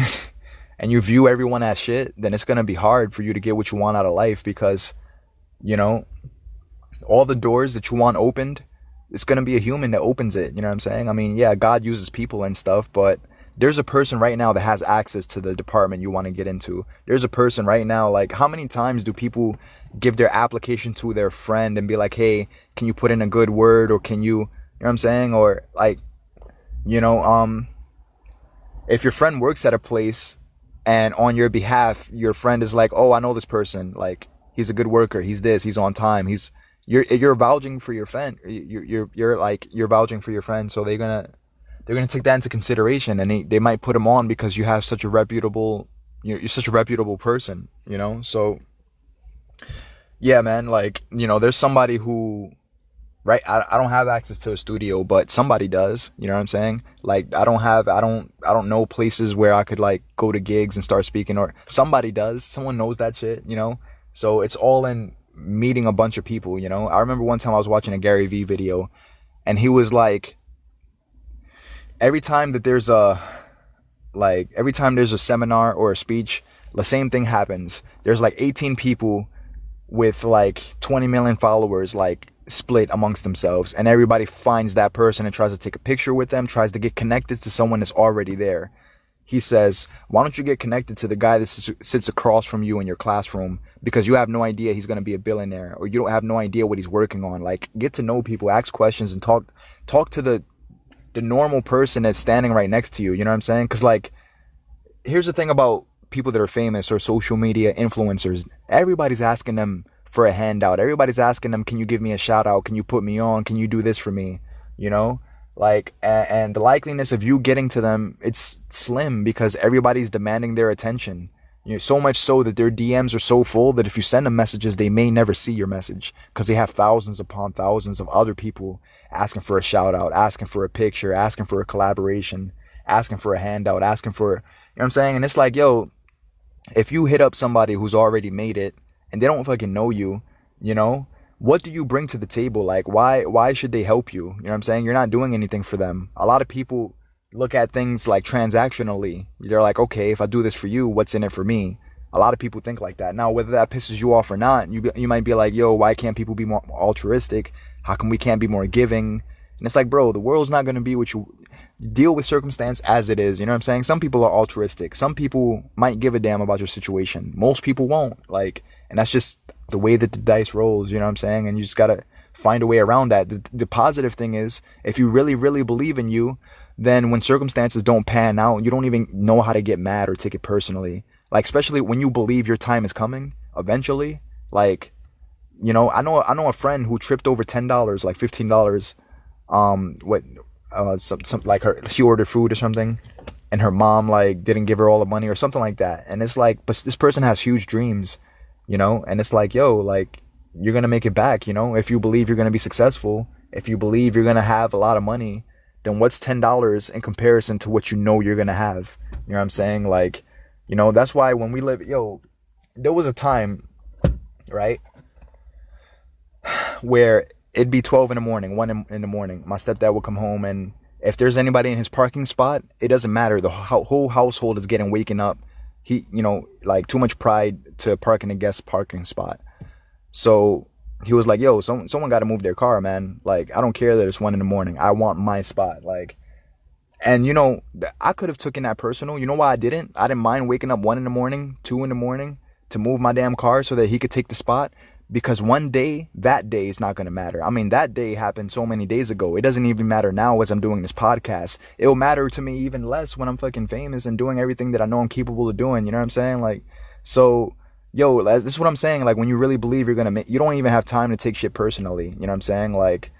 and you view everyone as shit, then it's going to be hard for you to get what you want out of life, because, you know, all the doors that you want opened, it's going to be a human that opens it. You know what I'm saying? I mean, yeah, God uses people and stuff, but there's a person right now that has access to the department you want to get into. There's a person right now, like, how many times do people give their application to their friend and be like, hey, can you put in a good word, or can you know what I'm saying? Or like, you know, if your friend works at a place and on your behalf, your friend is like, oh, I know this person, like he's a good worker, he's this, he's on time, he's you're vouching for your friend, you're like you're vouching for your friend, so they're gonna take that into consideration, and they might put him on because you have such a reputable, you're such a reputable person, so yeah, man, like, there's somebody who, right, I don't have access to a studio, but somebody does, you know what I'm saying? Like, I don't know places where I could like go to gigs and start speaking, or somebody does, someone knows that shit. So it's all in meeting a bunch of people. I remember one time I was watching a Gary Vee video, and he was like, every time that there's a every time there's a seminar or a speech, the same thing happens. There's like 18 people with like 20 million followers, like split amongst themselves, and everybody finds that person and tries to take a picture with them, tries to get connected to someone that's already there. He says, why don't you get connected to the guy that sits across from you in your classroom, because you have no idea he's going to be a billionaire, or you don't have no idea what he's working on. Like, get to know people, ask questions, and talk to the normal person that's standing right next to you. You know what I'm saying? Because like, here's the thing about people that are famous or social media influencers. Everybody's asking them for a handout. Everybody's asking them, can you give me a shout out? Can you put me on? Can you do this for me? Like, and the likeliness of you getting to them, it's slim, because everybody's demanding their attention. So much so that their DMs are so full that if you send them messages, they may never see your message, because they have thousands upon thousands of other people asking for a shout out, asking for a picture, asking for a collaboration, asking for a handout, asking for, you know what I'm saying? And it's like, yo, if you hit up somebody who's already made it and they don't fucking know you, what do you bring to the table? Like, why should they help you? You know what I'm saying? You're not doing anything for them. A lot of people look at things like transactionally. They're like, okay, if I do this for you, what's in it for me? A lot of people think like that. Now, whether that pisses you off or not, you might be like, yo, why can't people be more altruistic? How come we can't be more giving? And it's like, bro, the world's not going to be what you deal with, circumstance as it is. You know what I'm saying? Some people are altruistic. Some people might give a damn about your situation. Most people won't. Like, and that's just the way that the dice rolls. You know what I'm saying? And you just got to find a way around that. The positive thing is, if you really, really believe in you, then when circumstances don't pan out, you don't even know how to get mad or take it personally. Like, especially when you believe your time is coming eventually. Like, I know a friend who tripped over $10, like $15. Some like she ordered food or something, and her mom like didn't give her all the money or something like that. And it's like, but this person has huge dreams, and it's like, yo, like, you're gonna make it back. If you believe you're gonna be successful, if you believe you're gonna have a lot of money, then what's $10 in comparison to what you're gonna have? You know what I'm saying? Like, that's why when we live, there was a time, right, where it'd be 12 in the morning, 1 in the morning. My stepdad would come home, and if there's anybody in his parking spot, it doesn't matter. The whole household is getting waken up. He, like, too much pride to park in a guest parking spot. So he was like, yo, someone got to move their car, man. Like, I don't care that it's 1 in the morning. I want my spot. Like, and I could have taken that personal. You know why I didn't? I didn't mind waking up 1 in the morning, 2 in the morning to move my damn car so that he could take the spot. Because one day, that day is not going to matter. I mean, that day happened so many days ago. It doesn't even matter now as I'm doing this podcast. It'll matter to me even less when I'm fucking famous and doing everything that I know I'm capable of doing. You know what I'm saying? Like, so, yo, this is what I'm saying. Like, when you really believe you're going to make, you don't even have time to take shit personally. You know what I'm saying? Like,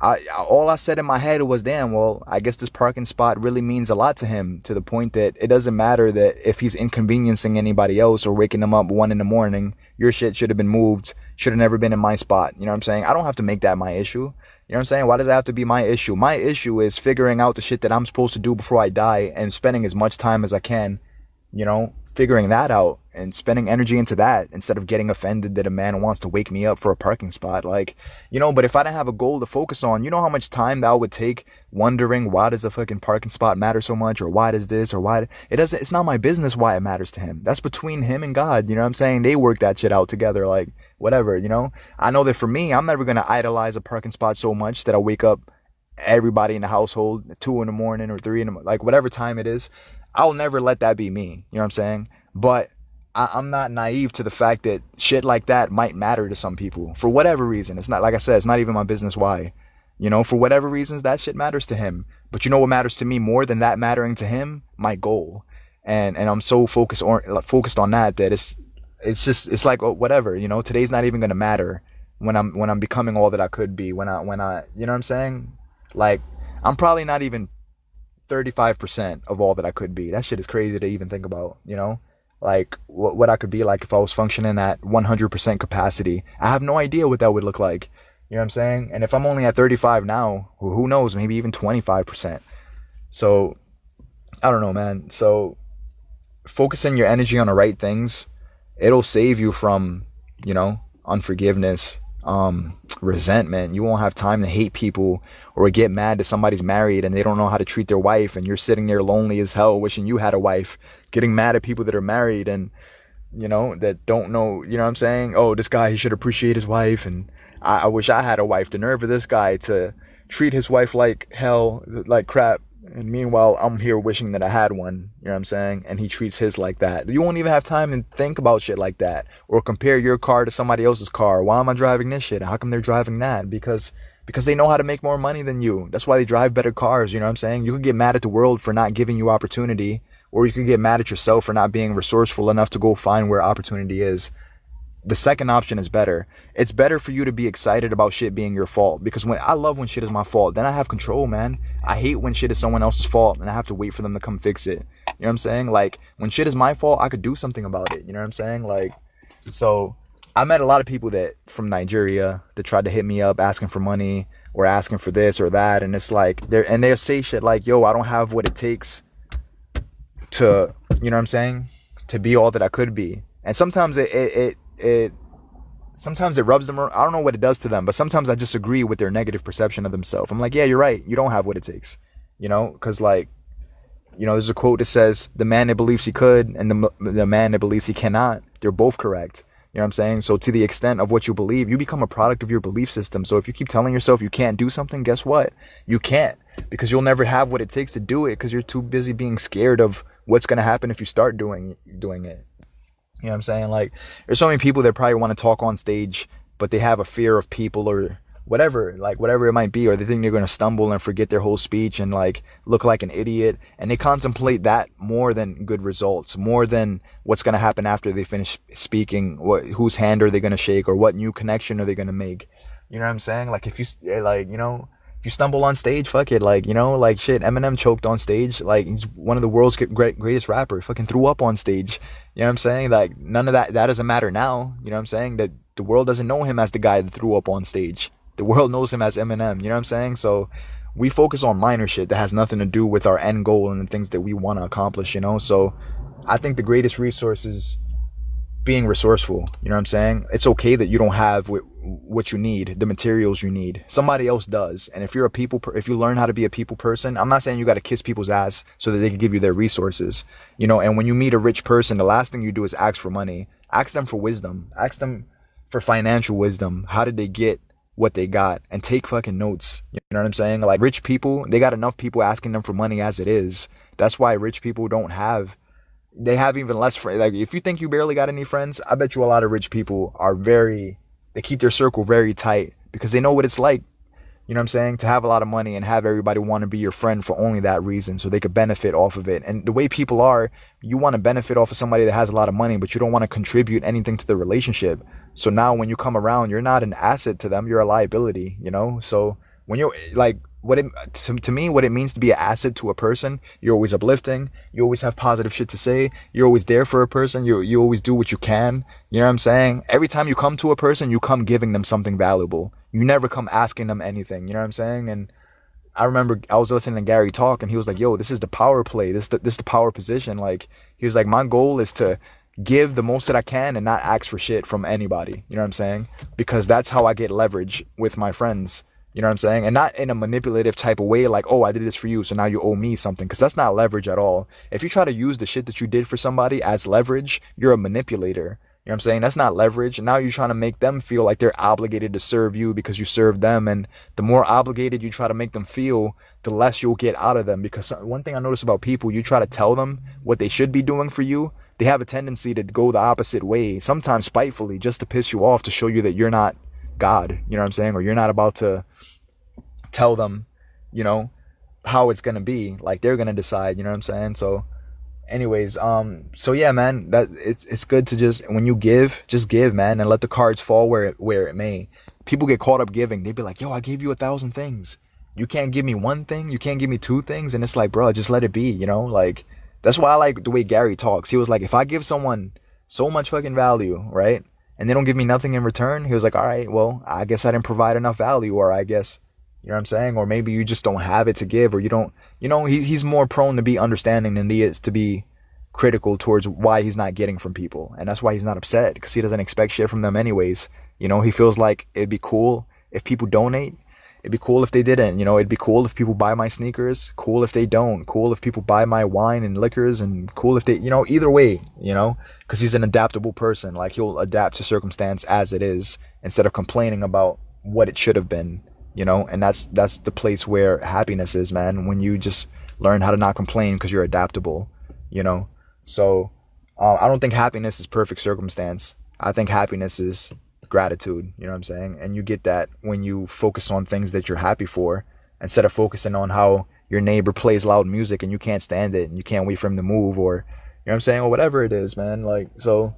all I said in my head was, damn, well, I guess this parking spot really means a lot to him, to the point that it doesn't matter that if he's inconveniencing anybody else or waking them up 1 in the morning, your shit should have been moved, should have never been in my spot. You know what I'm saying? I don't have to make that my issue. You know what I'm saying? Why does that have to be my issue? My issue is figuring out the shit that I'm supposed to do before I die, and spending as much time as I can, figuring that out and spending energy into that, instead of getting offended that a man wants to wake me up for a parking spot. Like, but if I didn't have a goal to focus on, how much time that would take wondering, why does a fucking parking spot matter so much, or why does this, or why it doesn't. It's not my business why it matters to him. That's between him and God. You know what I'm saying? They work that shit out together. Like, whatever. I know that for me, I'm never gonna idolize a parking spot so much that I wake up everybody in the household at 2 in the morning or 3 in the morning, like whatever time it is. I'll never let that be me. You know what I'm saying? But I'm not naive to the fact that shit like that might matter to some people for whatever reason. It's not, like I said, it's not even my business why. For whatever reasons, that shit matters to him. But you know what matters to me more than that mattering to him? My goal. and I'm so focused on that that it's like, oh, whatever, today's not even gonna matter when I'm becoming all that I could be, when I you know what I'm saying, like, I'm probably not even 35% of all that I could be. That shit is crazy to even think about, like what I could be like if I was functioning at 100% capacity. I have no idea what that would look like. You know what I'm saying? And if I'm only at 35 now, who knows, maybe even 25%. So I don't know, man. So focusing your energy on the right things, it'll save you from, unforgiveness, resentment. You won't have time to hate people or get mad that somebody's married and they don't know how to treat their wife, and you're sitting there lonely as hell wishing you had a wife, getting mad at people that are married and, that don't know, you know what I'm saying? Oh, this guy, he should appreciate his wife, and I wish I had a wife. The nerve of this guy to treat his wife like hell, like crap. And meanwhile, I'm here wishing that I had one, you know what I'm saying? And he treats his like that. You won't even have time to think about shit like that. Or compare your car to somebody else's car. Why am I driving this shit? How come they're driving that? Because they know how to make more money than you. That's why they drive better cars, you know what I'm saying? You could get mad at the world for not giving you opportunity. Or you could get mad at yourself for not being resourceful enough to go find where opportunity is. The second option is better. It's better for you to be excited about shit being your fault, because I love when shit is my fault, then I have control, man. I hate when shit is someone else's fault and I have to wait for them to come fix it. You know what I'm saying? Like, when shit is my fault, I could do something about it. You know what I'm saying? Like, so I met a lot of people that from Nigeria that tried to hit me up asking for money or asking for this or that, and it's like they'll say shit like, yo, I don't have what it takes to, you know what I'm saying, to be all that I could be. And sometimes sometimes it rubs them. I don't know what it does to them, but sometimes I just agree with their negative perception of themselves. I'm like, yeah, you're right. You don't have what it takes, because like, there's a quote that says the man that believes he could and the man that believes he cannot, they're both correct. You know what I'm saying? So to the extent of what you believe, you become a product of your belief system. So if you keep telling yourself you can't do something, guess what? You can't, because you'll never have what it takes to do it, because you're too busy being scared of what's going to happen if you start doing it. You know what I'm saying? Like, there's so many people that probably want to talk on stage, but they have a fear of people or whatever, like whatever it might be, or they think they're going to stumble and forget their whole speech and like look like an idiot. And they contemplate that more than good results, more than what's going to happen after they finish speaking, whose hand are they going to shake, or what new connection are they going to make. You know what I'm saying? Like, if you stumble on stage, fuck it. Like, like shit, Eminem choked on stage. Like, he's one of the world's greatest rappers. Fucking threw up on stage. You know what I'm saying? Like, none of that doesn't matter now. You know what I'm saying? That the world doesn't know him as the guy that threw up on stage. The world knows him as Eminem. You know what I'm saying? So we focus on minor shit that has nothing to do with our end goal and the things that we want to accomplish, So I think the greatest resource is being resourceful. You know what I'm saying? It's okay that you don't have what you need, the materials you need. Somebody else does. And if if you learn how to be a people person, I'm not saying you got to kiss people's ass so that they can give you their resources. And when you meet a rich person, the last thing you do is ask for money. Ask them for wisdom. Ask them for financial wisdom. How did they get what they got? And take fucking notes. You know what I'm saying? Like, rich people, they got enough people asking them for money as it is. That's why rich people they have even less friends. Like, if you think you barely got any friends, I bet you a lot of rich people they keep their circle very tight, because they know what it's like, you know what I'm saying, to have a lot of money and have everybody want to be your friend for only that reason, so they could benefit off of it. And the way people are, you want to benefit off of somebody that has a lot of money, but you don't want to contribute anything to the relationship. So now when you come around, you're not an asset to them, you're a liability, So when you're like, to me, what it means to be an asset to a person, you're always uplifting, you always have positive shit to say, you're always there for a person, you always do what you can. You know what I'm saying? Every time you come to a person, you come giving them something valuable. You never come asking them anything. You know what I'm saying? And I remember I was listening to Gary talk, and he was like, yo, this is the power play, this is the power position. Like, he was like, my goal is to give the most that I can and not ask for shit from anybody. You know what I'm saying? Because that's how I get leverage with my friends. You know what I'm saying? And not in a manipulative type of way, like, oh, I did this for you, so now you owe me something. Because that's not leverage at all. If you try to use the shit that you did for somebody as leverage, you're a manipulator. You know what I'm saying? That's not leverage. Now you're trying to make them feel like they're obligated to serve you because you served them. And the more obligated you try to make them feel, the less you'll get out of them. Because one thing I notice about people, you try to tell them what they should be doing for you, they have a tendency to go the opposite way, sometimes spitefully, just to piss you off, to show you that you're not God. You know what I'm saying? Or you're not about to tell them, how it's going to be. Like, they're going to decide, you know what I'm saying? So Anyways, so yeah, man, that it's good to just, when you give, just give, man, and let the cards fall where it may. People get caught up giving. They be like, yo, I gave you 1,000 things. You can't give me one thing. You can't give me two things. And it's like, bro, just let it be. Like, that's why I like the way Gary talks. He was like, if I give someone so much fucking value, right, and they don't give me nothing in return, he was like, all right, well, I guess I didn't provide enough value, or I guess, you know what I'm saying? Or maybe you just don't have it to give, or you don't, he's more prone to be understanding than he is to be critical towards why he's not getting from people. And that's why he's not upset, because he doesn't expect shit from them anyways. He feels like it'd be cool if people donate. It'd be cool if they didn't. It'd be cool if people buy my sneakers. Cool if they don't. Cool if people buy my wine and liquors. And cool if they, either way, because he's an adaptable person. Like, he'll adapt to circumstance as it is instead of complaining about what it should have been. And that's the place where happiness is, man. When you just learn how to not complain because you're adaptable, you know. So I don't think happiness is perfect circumstance. I think happiness is gratitude. You know what I'm saying? And you get that when you focus on things that you're happy for, instead of focusing on how your neighbor plays loud music and you can't stand it and you can't wait for him to move, or, you know what I'm saying, or whatever it is, man. Like, so,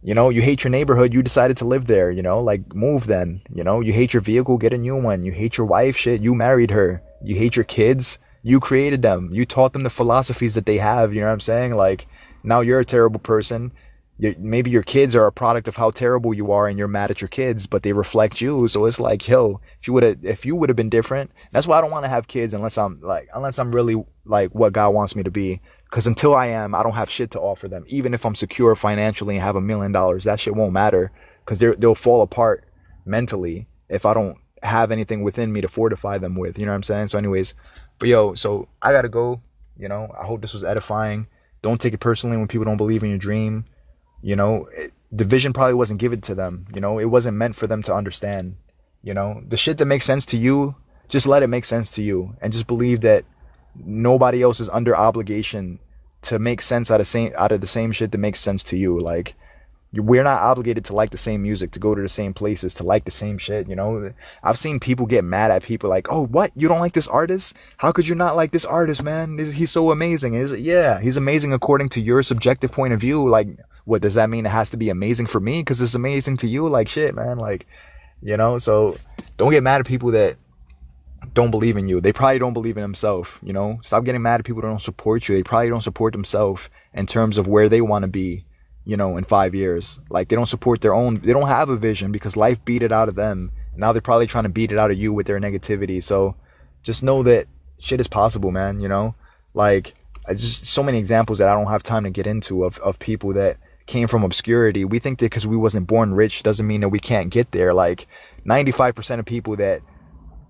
you hate your neighborhood, you decided to live there, like, move then. You hate your vehicle, get a new one. You hate your wife, shit, you married her. You hate your kids, you created them. You taught them the philosophies that they have, you know what I'm saying? Like, now you're a terrible person. Maybe your kids are a product of how terrible you are and you're mad at your kids, but they reflect you. So it's like, yo, if you would have been different. That's why I don't want to have kids unless I'm really like what God wants me to be. Because until I am, I don't have shit to offer them. Even if I'm secure financially and have $1 million, that shit won't matter, because they'll fall apart mentally if I don't have anything within me to fortify them with. You know what I'm saying? So anyways, but yo, so I gotta go. I hope this was edifying. Don't take it personally when people don't believe in your dream. The vision probably wasn't given to them. It wasn't meant for them to understand. The shit that makes sense to you, just let it make sense to you, and just believe that nobody else is under obligation to make sense out of the same shit that makes sense to you. Like, we're not obligated to like the same music, to go to the same places, to like the same shit. I've seen people get mad at people like, oh, what, you don't like this artist? How could you not like this artist, man? He's so amazing. Yeah, he's amazing according to your subjective point of view. Like, what does that mean? It has to be amazing for me because it's amazing to you? Like, shit, man. Like, so don't get mad at people that don't believe in you. They probably don't believe in themselves. Stop getting mad at people that don't support you. They probably don't support themselves in terms of where they want to be, in 5 years. Like, they don't support they don't have a vision because life beat it out of them. Now they're probably trying to beat it out of you with their negativity. So just know that shit is possible, man. Like, just so many examples that I don't have time to get into of people that came from obscurity. We think that because we wasn't born rich doesn't mean that we can't get there. Like, 95% of people that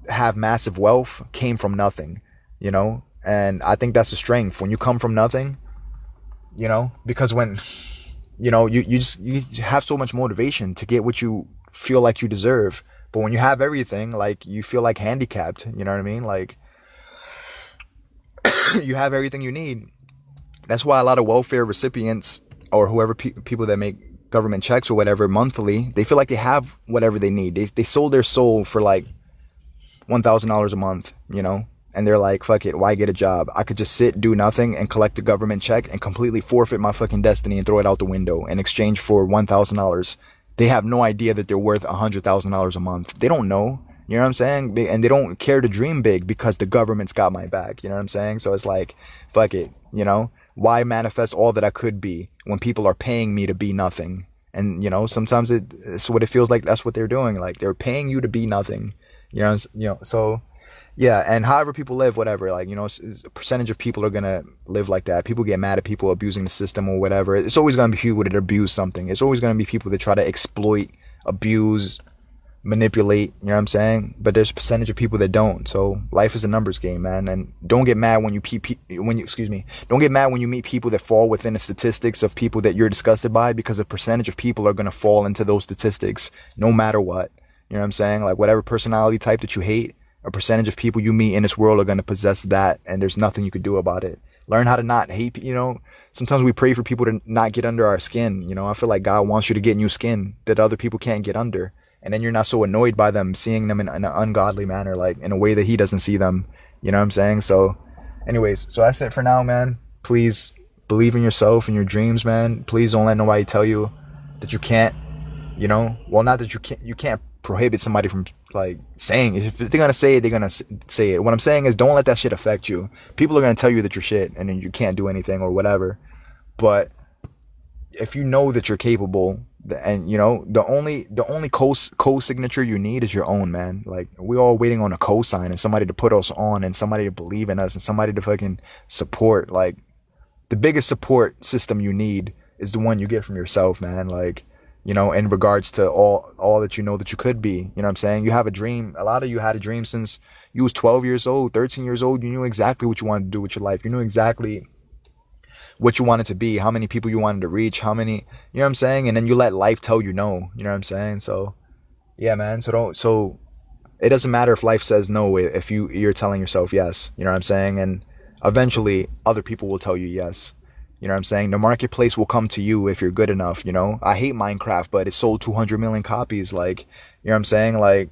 have massive wealth came from nothing, and I think that's a strength when you come from nothing, because when you have so much motivation to get what you feel like you deserve. But when you have everything, like, you feel like handicapped. You know what I mean? Like, you have everything you need. That's why a lot of welfare recipients, or whoever people that make government checks or whatever monthly, they feel like they have whatever they need. They sold their soul for like $1,000 a month, and they're like, fuck it, why get a job? I could just sit, do nothing, and collect a government check and completely forfeit my fucking destiny and throw it out the window in exchange for $1,000. They have no idea that they're worth $100,000 a month. They don't know. You know what I'm saying? And they don't care to dream big because the government's got my back. You know what I'm saying? So it's like, fuck it, Why manifest all that I could be when people are paying me to be nothing? And, sometimes it's what it feels like. That's what they're doing. Like, they're paying you to be nothing. So yeah. And however people live, whatever, like, a percentage of people are gonna live like that. People get mad at people abusing the system or whatever. It's always gonna be people that abuse something. It's always gonna be people that try to exploit, abuse, manipulate. You know what I'm saying? But there's a percentage of people that don't. So life is a numbers game, man. And don't get mad when don't get mad when you meet people that fall within the statistics of people that you're disgusted by, because a percentage of people are gonna fall into those statistics no matter what. You know what I'm saying? Like, whatever personality type that you hate, a percentage of people you meet in this world are going to possess that, and there's nothing you could do about it. Learn how to not hate. Sometimes we pray for people to not get under our skin. I feel like God wants you to get new skin that other people can't get under, and then you're not so annoyed by them, seeing them in an ungodly manner, like in a way that He doesn't see them. You know what I'm saying? So anyways, so that's it for now, man. Please Believe in yourself and your dreams, man. Please don't let nobody tell you that you can't, well, not that you can't prohibit somebody from like saying it. If they're gonna say it, they're gonna say it. What I'm saying is, don't let that shit affect you. People are gonna tell you that you're shit and then you can't do anything or whatever. But if you know that you're capable, and the only co-signature you need is your own, man. Like, we're all waiting on a cosign and somebody to put us on and somebody to believe in us and somebody to fucking support. Like, the biggest support system you need is the one you get from yourself, man. Like, in regards to all that you know that you could be. You know what I'm saying? You have a dream. A lot of you had a dream since you was 12 years old, 13 years old. You knew exactly what you wanted to do with your life. You knew exactly what you wanted to be, how many people you wanted to reach, how many, you know what I'm saying? And then you let life tell you no, you know what I'm saying? So, yeah, man. So it doesn't matter if life says no if you're telling yourself yes, you know what I'm saying? And eventually other people will tell you yes. You know what I'm saying? The marketplace will come to you if you're good enough, you know? I hate Minecraft, but it sold 200 million copies, like, you know what I'm saying? Like,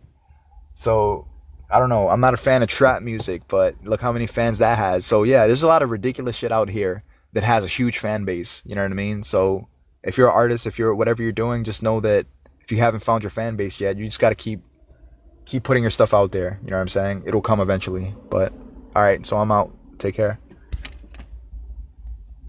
so I don't know. I'm not a fan of trap music, but look how many fans that has. So yeah, there's a lot of ridiculous shit out here that has a huge fan base. You know what I mean? So if you're an artist, if you're whatever you're doing, just know that if you haven't found your fan base yet, you just got to keep putting your stuff out there. You know what I'm saying? It'll come eventually. But all right, so I'm out. Take care.